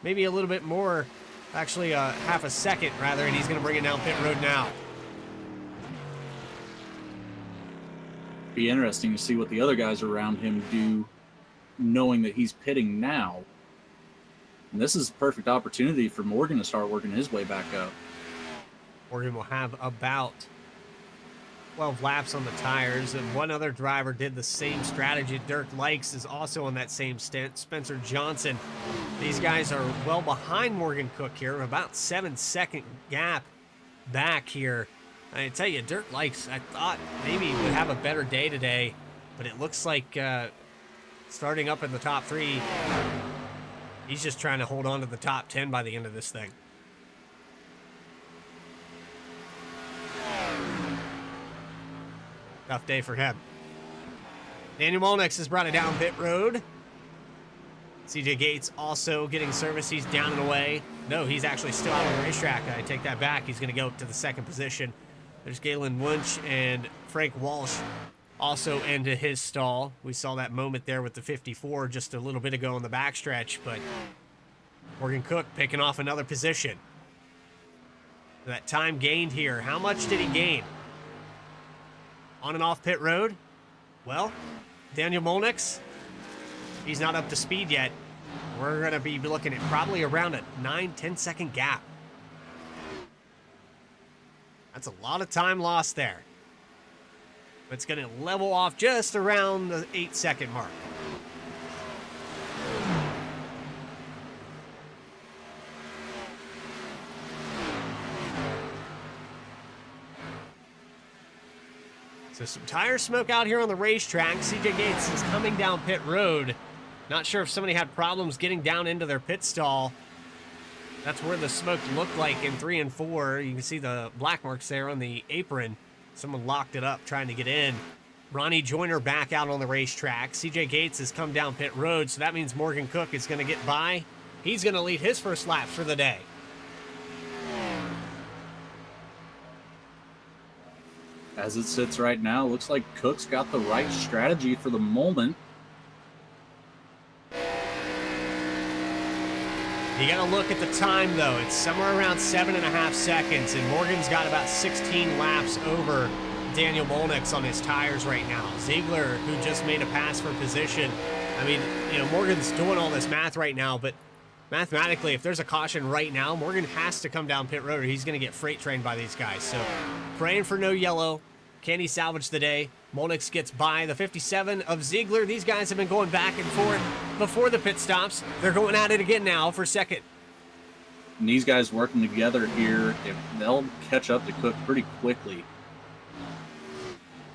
Speaker 2: maybe a little bit more, actually half a second rather, and he's going to bring it down pit road now.
Speaker 3: Be interesting to see what the other guys around him do, knowing that he's pitting now. And this is a perfect opportunity for Morgan to start working his way back up.
Speaker 2: Morgan will have about 12 laps on the tires, and one other driver did the same strategy. Dirk Likes is also on that same stint. Spencer Johnson. These guys are well behind Morgan Cook here, about 7-second gap back here. I tell you, Dirk Likes, I thought maybe he would have a better day today, but it looks like starting up in the top 3, he's just trying to hold on to the top 10 by the end of this thing. Tough day for him. Daniel Molnix has brought it down pit road. CJ Gates also getting service. He's down and away. No, he's actually still out on the racetrack. I take that back. He's going to go to the 2nd position. There's Galen Wunsch and Frank Walsh also into his stall. We saw that moment there with the 54 just a little bit ago on the backstretch, but Morgan Cook picking off another position. That time gained here. How much did he gain? On and off pit road? Well, Daniel Molnix, he's not up to speed yet. We're going to be looking at probably around a 9-10 second gap. That's a lot of time lost there. It's going to level off just around the 8-second mark. So some tire smoke out here on the racetrack. CJ Gates is coming down pit road. Not sure if somebody had problems getting down into their pit stall. That's where the smoke looked like in 3 and 4. You can see the black marks there on the apron. Someone locked it up trying to get in. Ronnie Joyner back out on the racetrack. CJ Gates has come down pit road, so that means Morgan Cook is going to get by. He's going to lead his first lap for the day.
Speaker 3: As it sits right now, looks like Cook's got the right strategy for the moment.
Speaker 2: You got to look at the time, though. It's somewhere around 7.5 seconds, and Morgan's got about 16 laps over Daniel Molnix on his tires right now. Ziegler, who just made a pass for position. I mean, you know, Morgan's doing all this math right now, but mathematically, if there's a caution right now, Morgan has to come down pit road or he's going to get freight trained by these guys. So praying for no yellow. Can he salvage the day? Molnix gets by the 57 of Ziegler. These guys have been going back and forth before the pit stops. They're going at it again now for second.
Speaker 3: And these guys working together here, they'll catch up to Cook pretty quickly.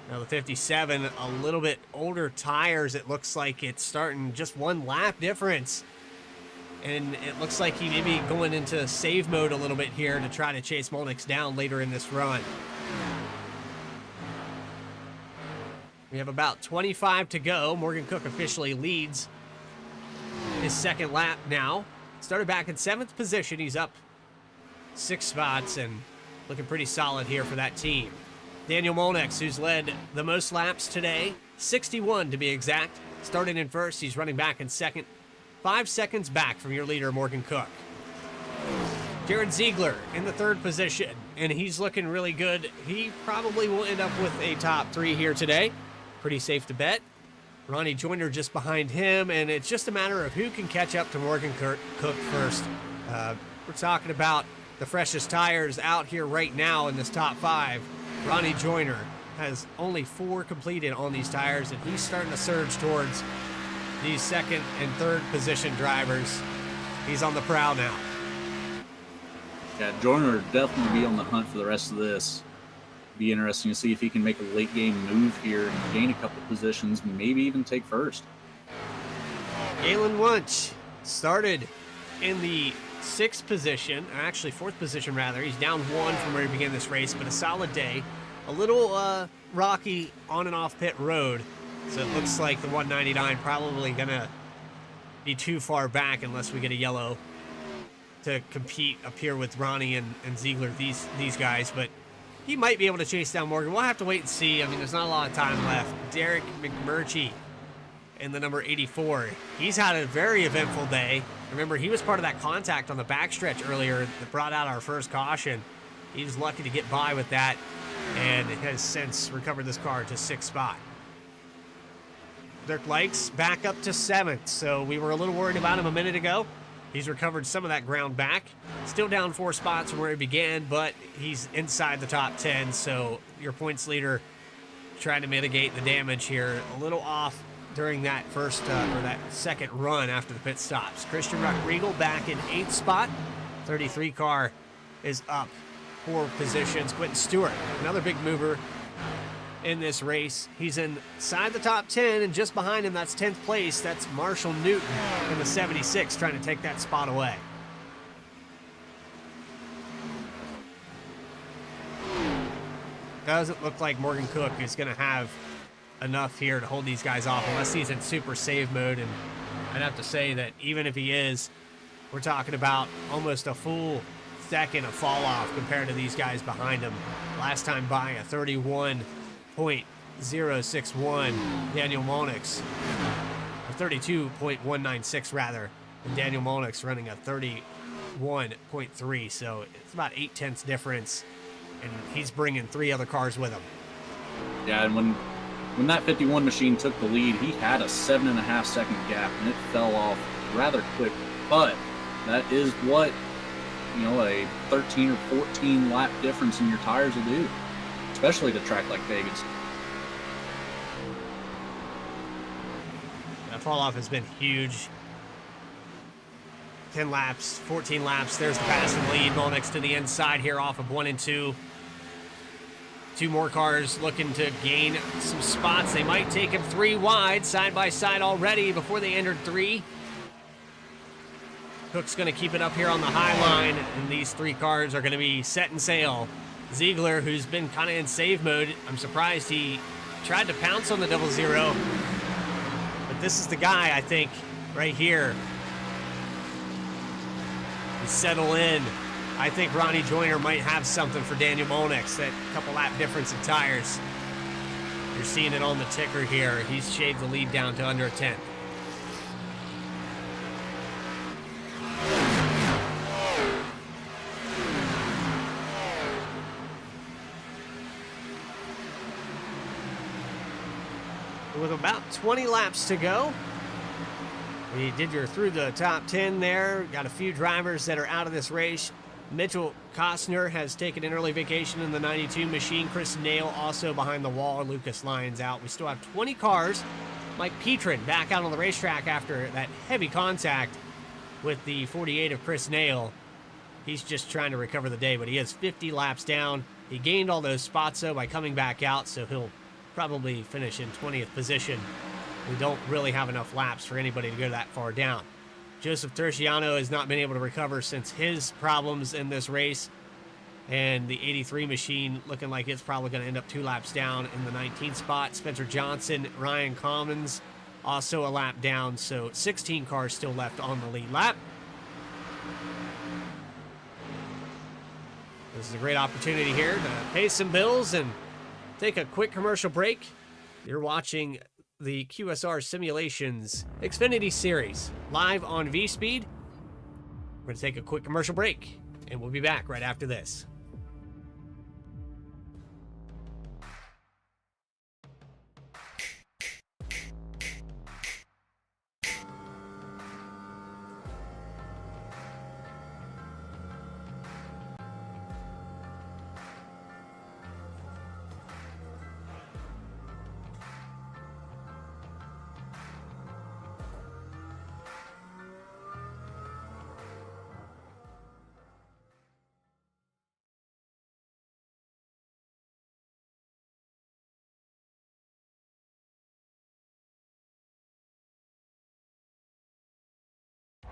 Speaker 2: Now the 57, a little bit older tires. It looks like it's starting just one lap difference. And it looks like he may be going into save mode a little bit here to try to chase Molnix down later in this run. We have about 25 to go. Morgan Cook officially leads his second lap now. Started back in 7th position. He's up 6 spots and looking pretty solid here for that team. Daniel Molnix, who's led the most laps today, 61 to be exact. Started in first. He's running back in second. 5 seconds back from your leader, Morgan Cook. Jared Ziegler in the 3rd position, and he's looking really good. He probably will end up with a top 3 here today. Pretty safe to bet. Ronnie Joyner just behind him, and it's just a matter of who can catch up to Morgan Cook first. We're talking about the freshest tires out here right now in this top 5. Ronnie Joyner has only 4 completed on these tires, and he's starting to surge towards these 2nd and 3rd position drivers. He's on the prowl now.
Speaker 3: Yeah, Joyner will definitely be on the hunt for the rest of this. Be interesting to see if he can make a late game move here and gain a couple positions, maybe even take first.
Speaker 2: Galen Wunsch started in the 6th position, actually 4th position rather. He's down 1 from where he began this race, but a solid day. A little rocky on and off pit road, so it looks like the 199 probably gonna be too far back unless we get a yellow to compete up here with Ronnie and Ziegler, these guys, but he might be able to chase down Morgan. We'll have to wait and see. I mean, there's not a lot of time left. Derek McMurtry in the number 84. He's had a very eventful day. Remember, he was part of that contact on the backstretch earlier that brought out our first caution. He was lucky to get by with that and has since recovered this car to 6th spot. Dirk Likes back up to 7th, so we were a little worried about him a minute ago. He's recovered some of that ground back. Still down 4 spots from where he began, but he's inside the top 10, so your points leader trying to mitigate the damage here. A little off during that first or that second run after the pit stops. Christian Rockriegel back in 8th spot. 33 car is up 4 positions. Quentin Stewart, another big mover in this race. He's inside the top 10, and just behind him, that's 10th place. That's Marshall Newton in the 76 trying to take that spot away. Doesn't look like Morgan Cook is going to have enough here to hold these guys off unless he's in super save mode, and I'd have to say that even if he is, we're talking about almost a full second of fall off compared to these guys behind him. Last time by a 31.061 Daniel Molnix, or 32.196 rather, and Daniel Molnix running a 31.3, so it's about 0.8 difference, and he's bringing 3 other cars with him.
Speaker 3: Yeah, and when that 51 machine took the lead, he had a 7.5 second gap, and it fell off rather quick. But that is what, a 13 or 14 lap difference in your tires will do, especially at a track like Vegas.
Speaker 2: That fall off has been huge. 10 laps, 14 laps. There's the pass and lead. Molnix to the inside here off of 1 and 2. 2 more cars looking to gain some spots. They might take him 3 wide, side by side already before they entered 3. Cook's going to keep it up here on the high line, and these 3 cars are going to be set and sail. Ziegler, who's been kind of in save mode, I'm surprised he tried to pounce on the 0-0. But this is the guy, I think, right here. You settle in. I think Ronnie Joyner might have something for Daniel Molnix, that couple lap difference in tires. You're seeing it on the ticker here. He's shaved the lead down to under a 10. With about 20 laps to go, we did your through the top 10 there. Got a few drivers that are out of this race. Mitchell Costner has taken an early vacation in the 92 machine. Chris Nail also behind the wall. Lucas Lyons out. We still have 20 cars. Mike Petrin back out on the racetrack after that heavy contact with the 48 of Chris Nail. He's just trying to recover the day, but he is 50 laps down. He gained all those spots, though, by coming back out, so he'll probably finish in 20th position. We don't really have enough laps for anybody to go that far down. Joseph Terciano has not been able to recover since his problems in this race. And the 83 machine looking like it's probably going to end up 2 laps down in the 19th spot. Spencer Johnson, Ryan Commons also a lap down. So 16 cars still left on the lead lap. This is a great opportunity here to pay some bills and take a quick commercial break. You're watching the QSR Simulations Xfinity Series live on V-Speed. We're going to take a quick commercial break, and we'll be back right after this.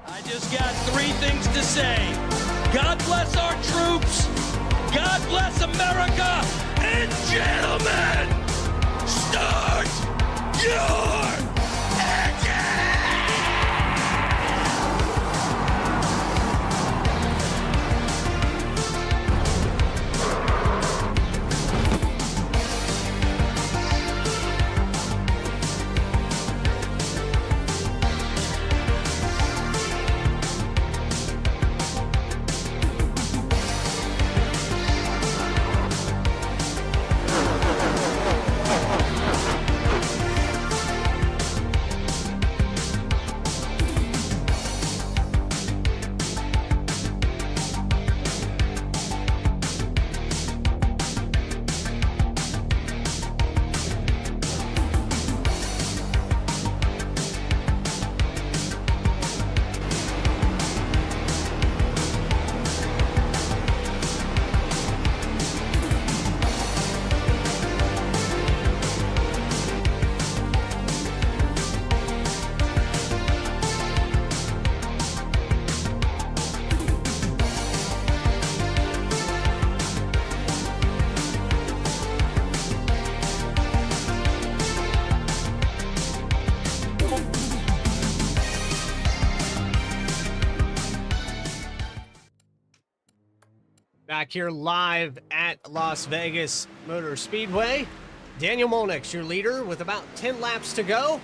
Speaker 1: I just got 3 things to say. God bless our troops. God bless America. And gentlemen, start your engine!
Speaker 2: Back here live at Las Vegas Motor Speedway. Daniel Molnix, your leader, with about 10 laps to go.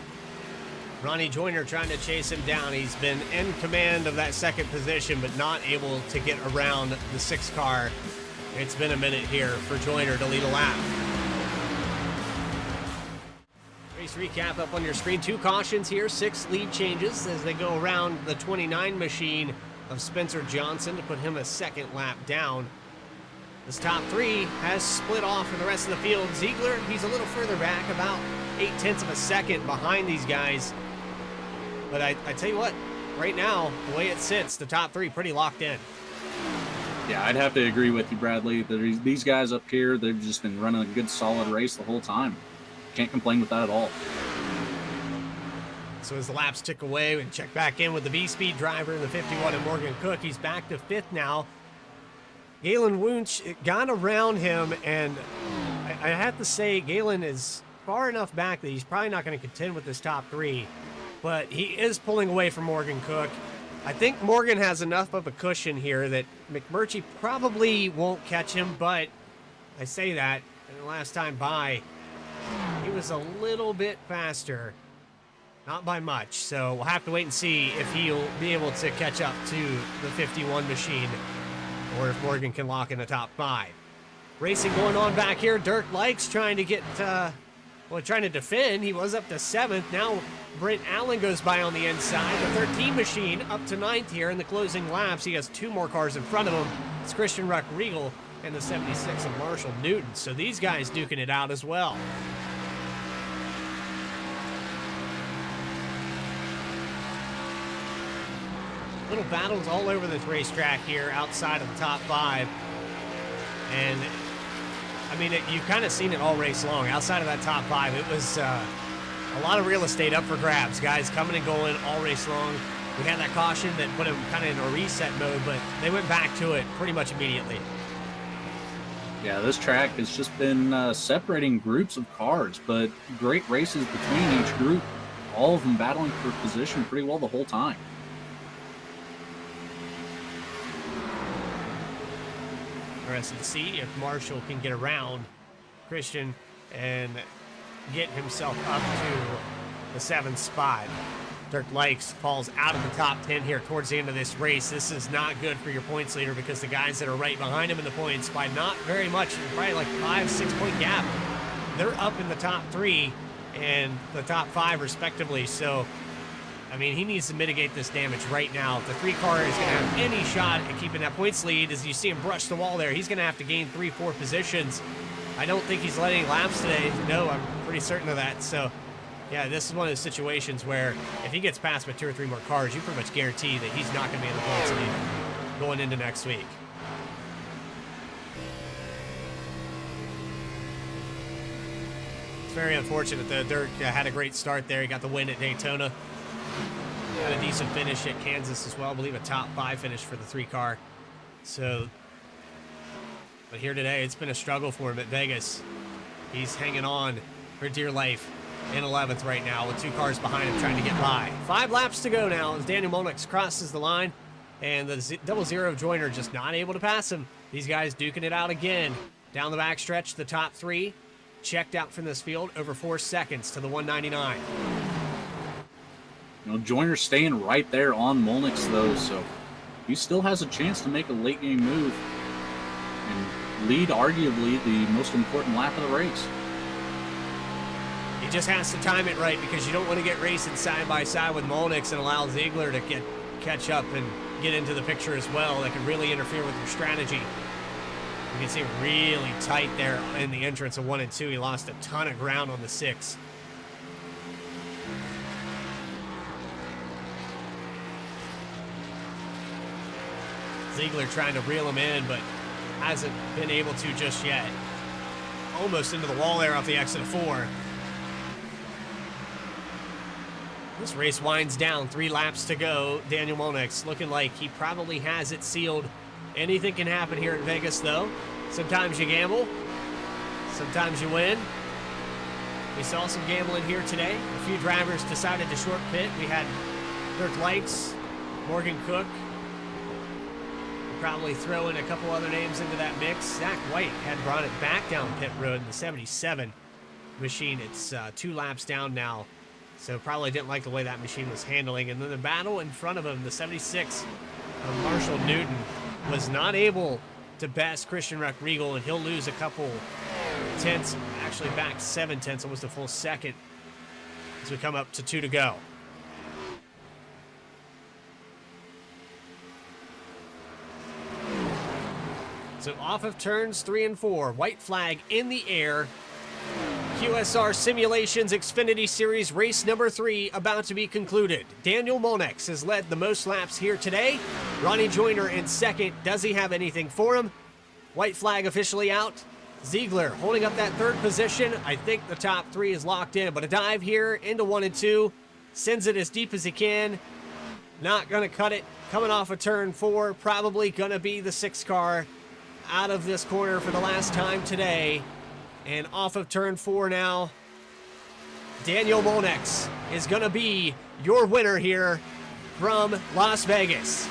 Speaker 2: Ronnie Joyner trying to chase him down. He's been in command of that second position, but not able to get around the 6 car. It's been a minute here for Joyner to lead a lap. Race recap up on your screen. 2 cautions here, 6 lead changes as they go around the 29 machine of Spencer Johnson to put him a second lap down. This top 3 has split off from the rest of the field. Ziegler, he's a little further back, about 0.8 of a second behind these guys. But I tell you what, right now, the way it sits, the top 3 pretty locked in.
Speaker 3: Yeah, I'd have to agree with you, Bradley. These guys up here, they've just been running a good, solid race the whole time. Can't complain with that at all.
Speaker 2: So as the laps tick away, we can check back in with the V-Speed driver in the 51 and Morgan Cook. He's back to 5th now. Galen Wunsch got around him, and I have to say Galen is far enough back that he's probably not going to contend with this top three, but he is pulling away from Morgan Cook. I think Morgan has enough of a cushion here that McMurtry probably won't catch him, but I say that, and the last time by, he was a little bit faster. Not by much, so we'll have to wait and see if he'll be able to catch up to the 51 machine or if Morgan can lock in the top 5. Racing going on back here. Dirk Likes trying to get, trying to defend. He was up to 7th. Now Brent Allen goes by on the inside. The 13 machine up to 9th here in the closing laps. He has 2 more cars in front of him. It's Christian Ruck Regal and the 76 of Marshall Newton. So these guys duking it out as well. Little battles all over this racetrack here outside of the top 5. And, I mean, you've kind of seen it all race long. Outside of that top 5, it was a lot of real estate up for grabs. Guys coming and going all race long. We had that caution that put them kind of in a reset mode, but they went back to it pretty much immediately.
Speaker 3: Yeah, this track has just been separating groups of cars, but great races between each group. All of them battling for position pretty well the whole time.
Speaker 2: Interested to see if Marshall can get around Christian and get himself up to the 7th spot. Dirk Likes falls out of the top 10 here towards the end of this race. This is not good for your points leader because the guys that are right behind him in the points by not very much, probably like 5-6 point gap, they're up in the top 3 and the top 5 respectively. So I mean, he needs to mitigate this damage right now. If the 3 car is going to have any shot at keeping that points lead, as you see him brush the wall there, he's going to have to gain 3-4 positions. I don't think he's letting laps today. No, I'm pretty certain of that. So, yeah, this is one of those situations where if he gets past by 2 or 3 more cars, you pretty much guarantee that he's not going to be in the points lead going into next week. It's very unfortunate that Dirk had a great start there. He got the win at Daytona. Had a decent finish at Kansas as well. I believe a top 5 finish for the 3 car. So, but here today, it's been a struggle for him at Vegas. He's hanging on for dear life in 11th right now with 2 cars behind him trying to get by. 5 laps to go now as Daniel Monix crosses the line and the double zero joiner just not able to pass him. These guys duking it out again. Down the backstretch, the top 3 checked out from this field over 4 seconds to the 199.
Speaker 3: You know, Joyner's staying right there on Molnix, though, so he still has a chance to make a late-game move and lead, arguably, the most important lap of the race.
Speaker 2: He just has to time it right because you don't want to get racing side by side with Molnix and allow Ziegler to catch up and get into the picture as well. That could really interfere with your strategy. You can see really tight there in the entrance of 1 and 2. He lost a ton of ground on the 6. Ziegler trying to reel him in, but hasn't been able to just yet. Almost into the wall there off the exit of 4. This race winds down. 3 laps to go. Daniel Monix looking like he probably has it sealed. Anything can happen here in Vegas, though. Sometimes you gamble. Sometimes you win. We saw some gambling here today. A few drivers decided to short pit. We had Dirk Likes, Morgan Cook. Probably throw in a couple other names into that mix. Zach White had brought it back down pit road in the 77 machine. It's 2 laps down now, so probably didn't like the way that machine was handling. And then the battle in front of him, the 76 of Marshall Newton, was not able to best Christian Ruck Regal, and he'll lose a couple tenths, actually back 7 tenths, almost a full second, as we come up to 2 to go. So off of turns 3 and 4, white flag in the air. QSR Simulations Xfinity Series race number 3 about to be concluded. Daniel Monix has led the most laps here today. Ronnie Joyner in second. Does he have anything for him? White flag officially out. Ziegler holding up that 3rd position. I think the top 3 is locked in, but a dive here into 1 and 2. Sends it as deep as he can. Not going to cut it. Coming off of turn 4, probably going to be the 6 car out of this corner for the last time today. And off of turn 4 now. Daniel Molnex is going to be your winner here from Las Vegas.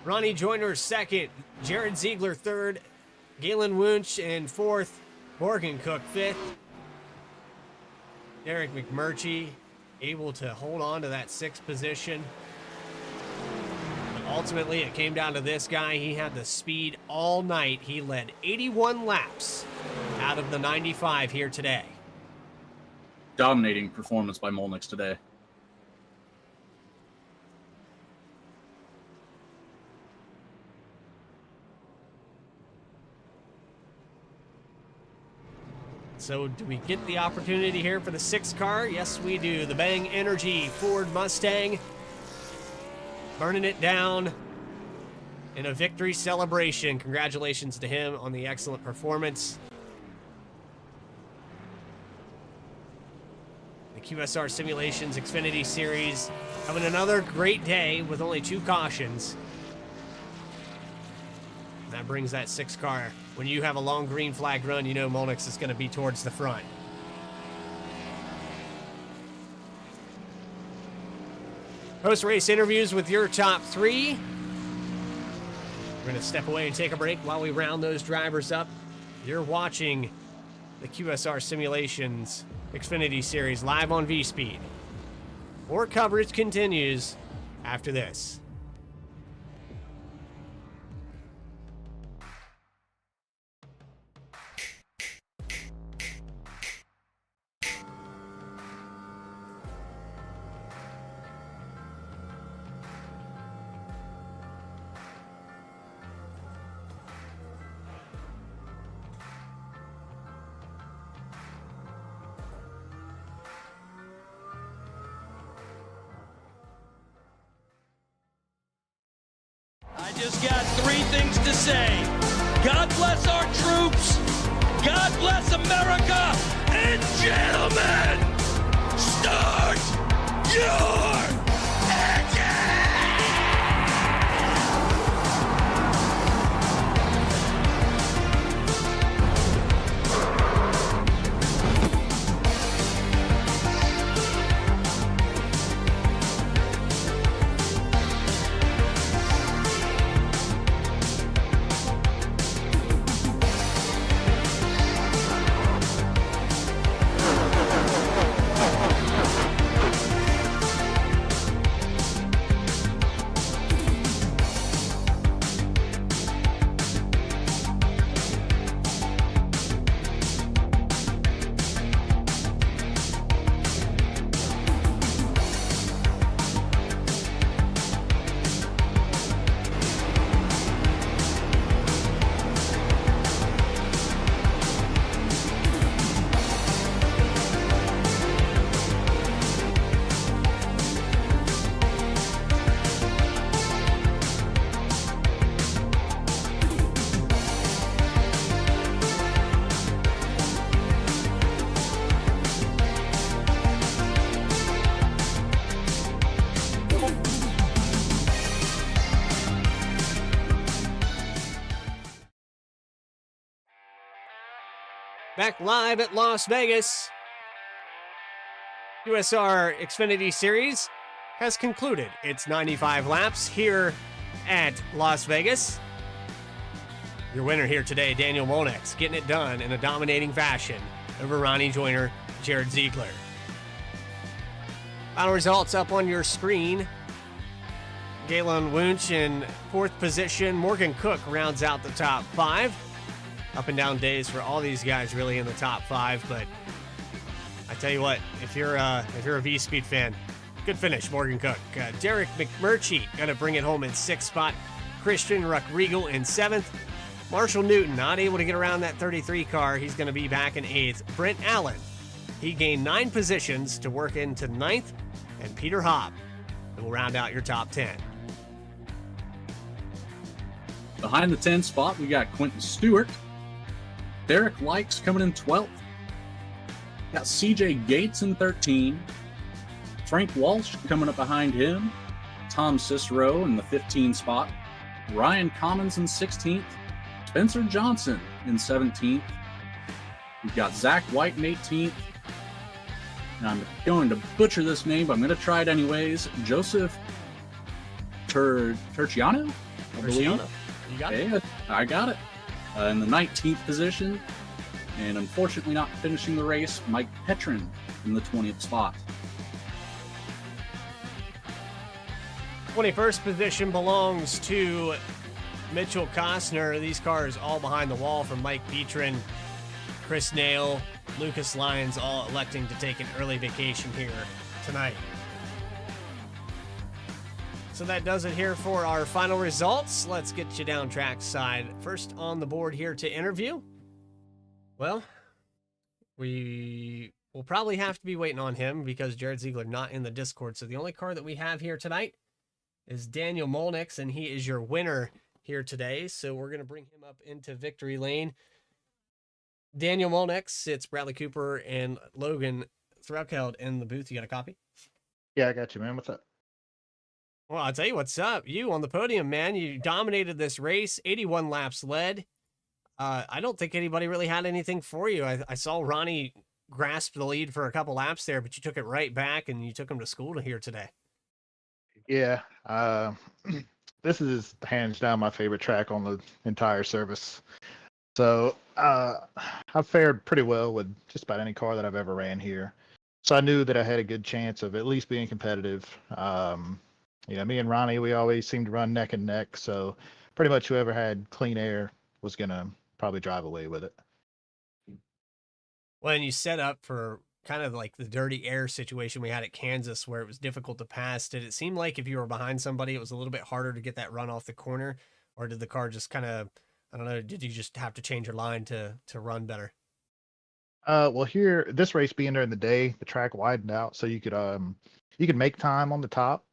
Speaker 2: Ronnie Joyner second, Jared Ziegler third, Galen Wunsch in fourth, Morgan Cook fifth. Derek McMurtry able to hold on to that sixth position. But ultimately, it came down to this guy. He had the speed all night. He led 81 laps out of the 95 here today.
Speaker 3: Dominating performance by Molnix today.
Speaker 2: So do we get the opportunity here for the sixth car? Yes, we do. The Bang Energy Ford Mustang. Burning it down in a victory celebration. Congratulations to him on the excellent performance. The QSR Simulations Xfinity Series having another great day with only 2 cautions. That brings that sixth car. When you have a long green flag run, you know Molnix is going to be towards the front. Post-race interviews with your top 3. We're going to step away and take a break while we round those drivers up. You're watching the QSR Simulations Xfinity Series live on V-Speed. More coverage continues after this.
Speaker 1: I just got 3 things to say. God bless our troops. God bless America. And gentlemen, start your engine!
Speaker 2: Back live at Las Vegas. QSR Xfinity Series has concluded its 95 laps here at Las Vegas. Your winner here today, Daniel Molnex, getting it done in a dominating fashion over Ronnie Joyner, Jared Ziegler. Final results up on your screen. Galen Wunsch in 4th position. Morgan Cook rounds out the top 5. Up and down days for all these guys really in the top 5, but I tell you what, if you're a V-Speed fan, good finish, Morgan Cook. Derek McMurtry gonna bring it home in 6th spot. Christian Ruckriegel in 7th. Marshall Newton not able to get around that 33 car. He's gonna be back in 8th. Brent Allen, he gained 9 positions to work into 9th, and Peter Hobb will round out your top 10.
Speaker 3: Behind the 10 spot, we got Quentin Stewart. Derek Likes coming in 12th. Got CJ Gates in 13. Frank Walsh coming up behind him. Tom Cicero in the 15 spot, Ryan Commons in 16th, Spencer Johnson in 17th. We've got Zach White in 18th. And I'm going to butcher this name, but I'm going to try it anyways. Joseph Terciano?
Speaker 2: Terciano. You got it.
Speaker 3: I got it. In the 19th position. And unfortunately not finishing the race, Mike Petrin in the 20th spot.
Speaker 2: 21st position belongs to Mitchell Costner. These cars all behind the wall from Mike Petrin, Chris Nail, Lucas Lyons, all electing to take an early vacation here tonight. So that does it here for our final results. Let's get you down track side. First on the board here to interview. Well, we will probably have to be waiting on him because Jared Ziegler not in the Discord. So the only car that we have here tonight is Daniel Molnix, and he is your winner here today. So we're going to bring him up into victory lane. Daniel Molnix, it's Bradley Cooper and Logan Threlkeld in the booth. You got a copy?
Speaker 4: Yeah, I got you, man. What's up?
Speaker 2: Well, I'll tell you what's up. You on the podium, man. You dominated this race, 81 laps led. I don't think anybody really had anything for you. I saw Ronnie grasp the lead for a couple laps there, but you took it right back and you took him to school to here today.
Speaker 4: Yeah, this is hands down my favorite track on the entire service. So I've fared pretty well with just about any car that I've ever ran here. So I knew that I had a good chance of at least being competitive. Me and Ronnie, we always seemed to run neck and neck. So pretty much whoever had clean air was going to probably drive away with it.
Speaker 2: Well, and you set up for kind of like the dirty air situation we had at Kansas where it was difficult to pass. Did it seem like if you were behind somebody, it was a little bit harder to get that run off the corner? Or did the car just kind of, I don't know, did you just have to change your line to run better?
Speaker 4: Well, here, this race being during the day, the track widened out so you could make time on the top.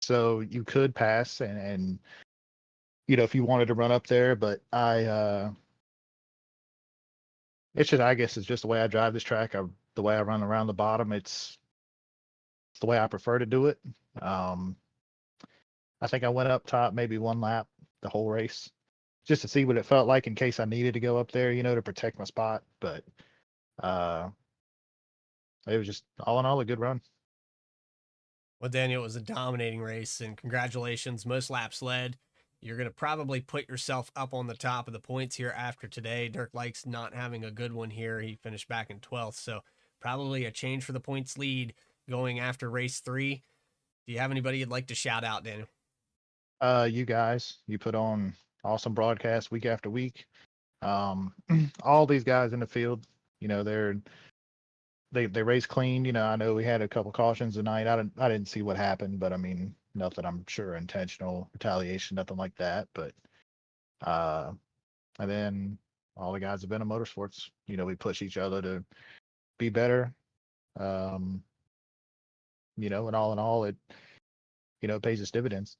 Speaker 4: So you could pass and if you wanted to run up there, but I guess it's just the way I drive this track. The way I run around the bottom, it's the way I prefer to do it. I think I went up top maybe one lap the whole race just to see what it felt like in case I needed to go up there, to protect my spot. But it was just all in all a good run.
Speaker 2: Well, Daniel, it was a dominating race, and congratulations. Most laps led. You're going to probably put yourself up on the top of the points here after today. Dirk Likes not having a good one here. He finished back in 12th, so probably a change for the points lead going after race 3. Do you have anybody you'd like to shout out, Daniel?
Speaker 4: You guys, you put on awesome broadcasts week after week. All these guys in the field, they race clean. I know we had a couple cautions tonight. I didn't see what happened, but I mean, nothing I'm sure intentional retaliation, nothing like that. But and then all the guys have been in motorsports. We push each other to be better. And all in all, it pays its dividends.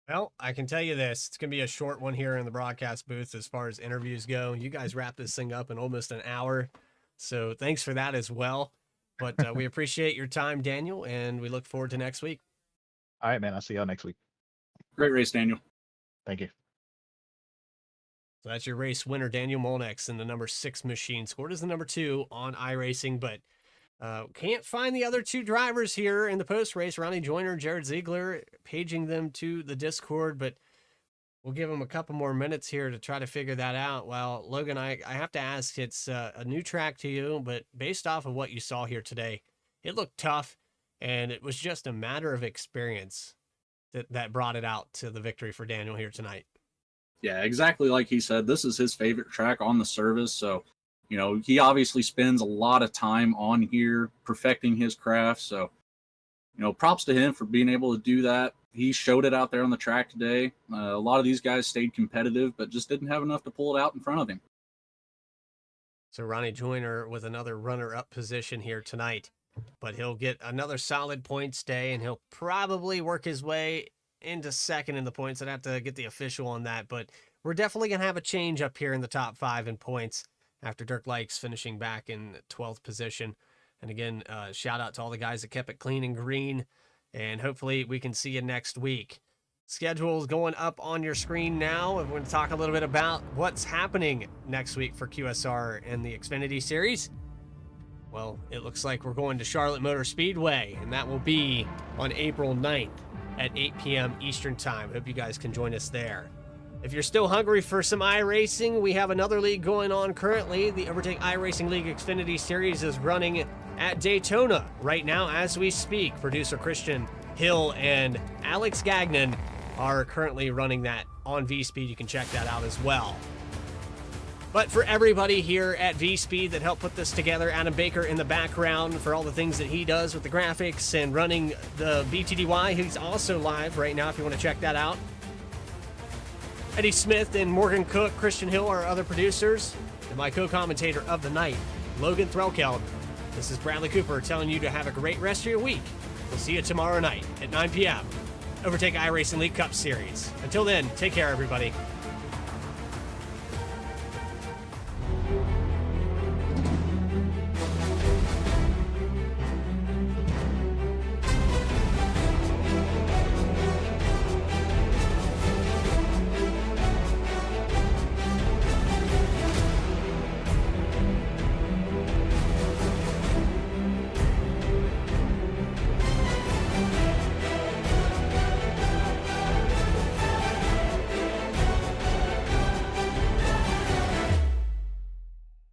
Speaker 2: Well, I can tell you this. It's going to be a short one here in the broadcast booth as far as interviews go. You guys wrap this thing up in almost an hour. So thanks for that as well. But we appreciate your time, Daniel, and we look forward to next week.
Speaker 4: All right, man. I'll see y'all next week.
Speaker 3: Great race, Daniel.
Speaker 4: Thank you.
Speaker 2: So that's your race winner, Daniel Molnix, in the number 6 machine. Scored as the number 2 on iRacing, but can't find the other 2 drivers here in the post race. Ronnie Joyner, Jared Ziegler, paging them to the Discord, but we'll give them a couple more minutes here to try to figure that out. Well, Logan, I have to ask, it's a new track to you, but based off of what you saw here today, it looked tough, and it was just a matter of experience that brought it out to the victory for Daniel here tonight.
Speaker 3: Yeah, exactly like he said. This is his favorite track on the service, so he obviously spends a lot of time on here perfecting his craft. So, props to him for being able to do that. He showed it out there on the track today. A lot of these guys stayed competitive, but just didn't have enough to pull it out in front of him.
Speaker 2: So Ronnie Joyner with another runner-up position here tonight, but he'll get another solid points day, and he'll probably work his way into second in the points. I'd have to get the official on that, but we're definitely going to have a change up here in the top 5 in points after Dirk Likes finishing back in 12th position. And again, shout out to all the guys that kept it clean and green and hopefully we can see you next week. Schedule is going up on your screen now, and we're going to talk a little bit about what's happening next week for QSR and the Xfinity Series. Well, it looks like we're going to Charlotte Motor Speedway, and that will be on April 9th at 8 p.m. Eastern Time. Hope you guys can join us there. If you're still hungry for some iRacing, we have another league going on currently. The Overtake iRacing League Xfinity Series is running at Daytona right now as we speak. Producer Christian Hill and Alex Gagnon are currently running that on V-Speed. You can check that out as well. But for everybody here at V-Speed that helped put this together, Adam Baker in the background for all the things that he does with the graphics and running the BTDY, he's also live right now if you want to check that out. Eddie Smith and Morgan Cook, Christian Hill are other producers, and my co-commentator of the night, Logan Threlkeld. This is Bradley Cooper telling you to have a great rest of your week. We'll see you tomorrow night at 9 p.m. Overtake iRacing League Cup Series. Until then, take care, everybody.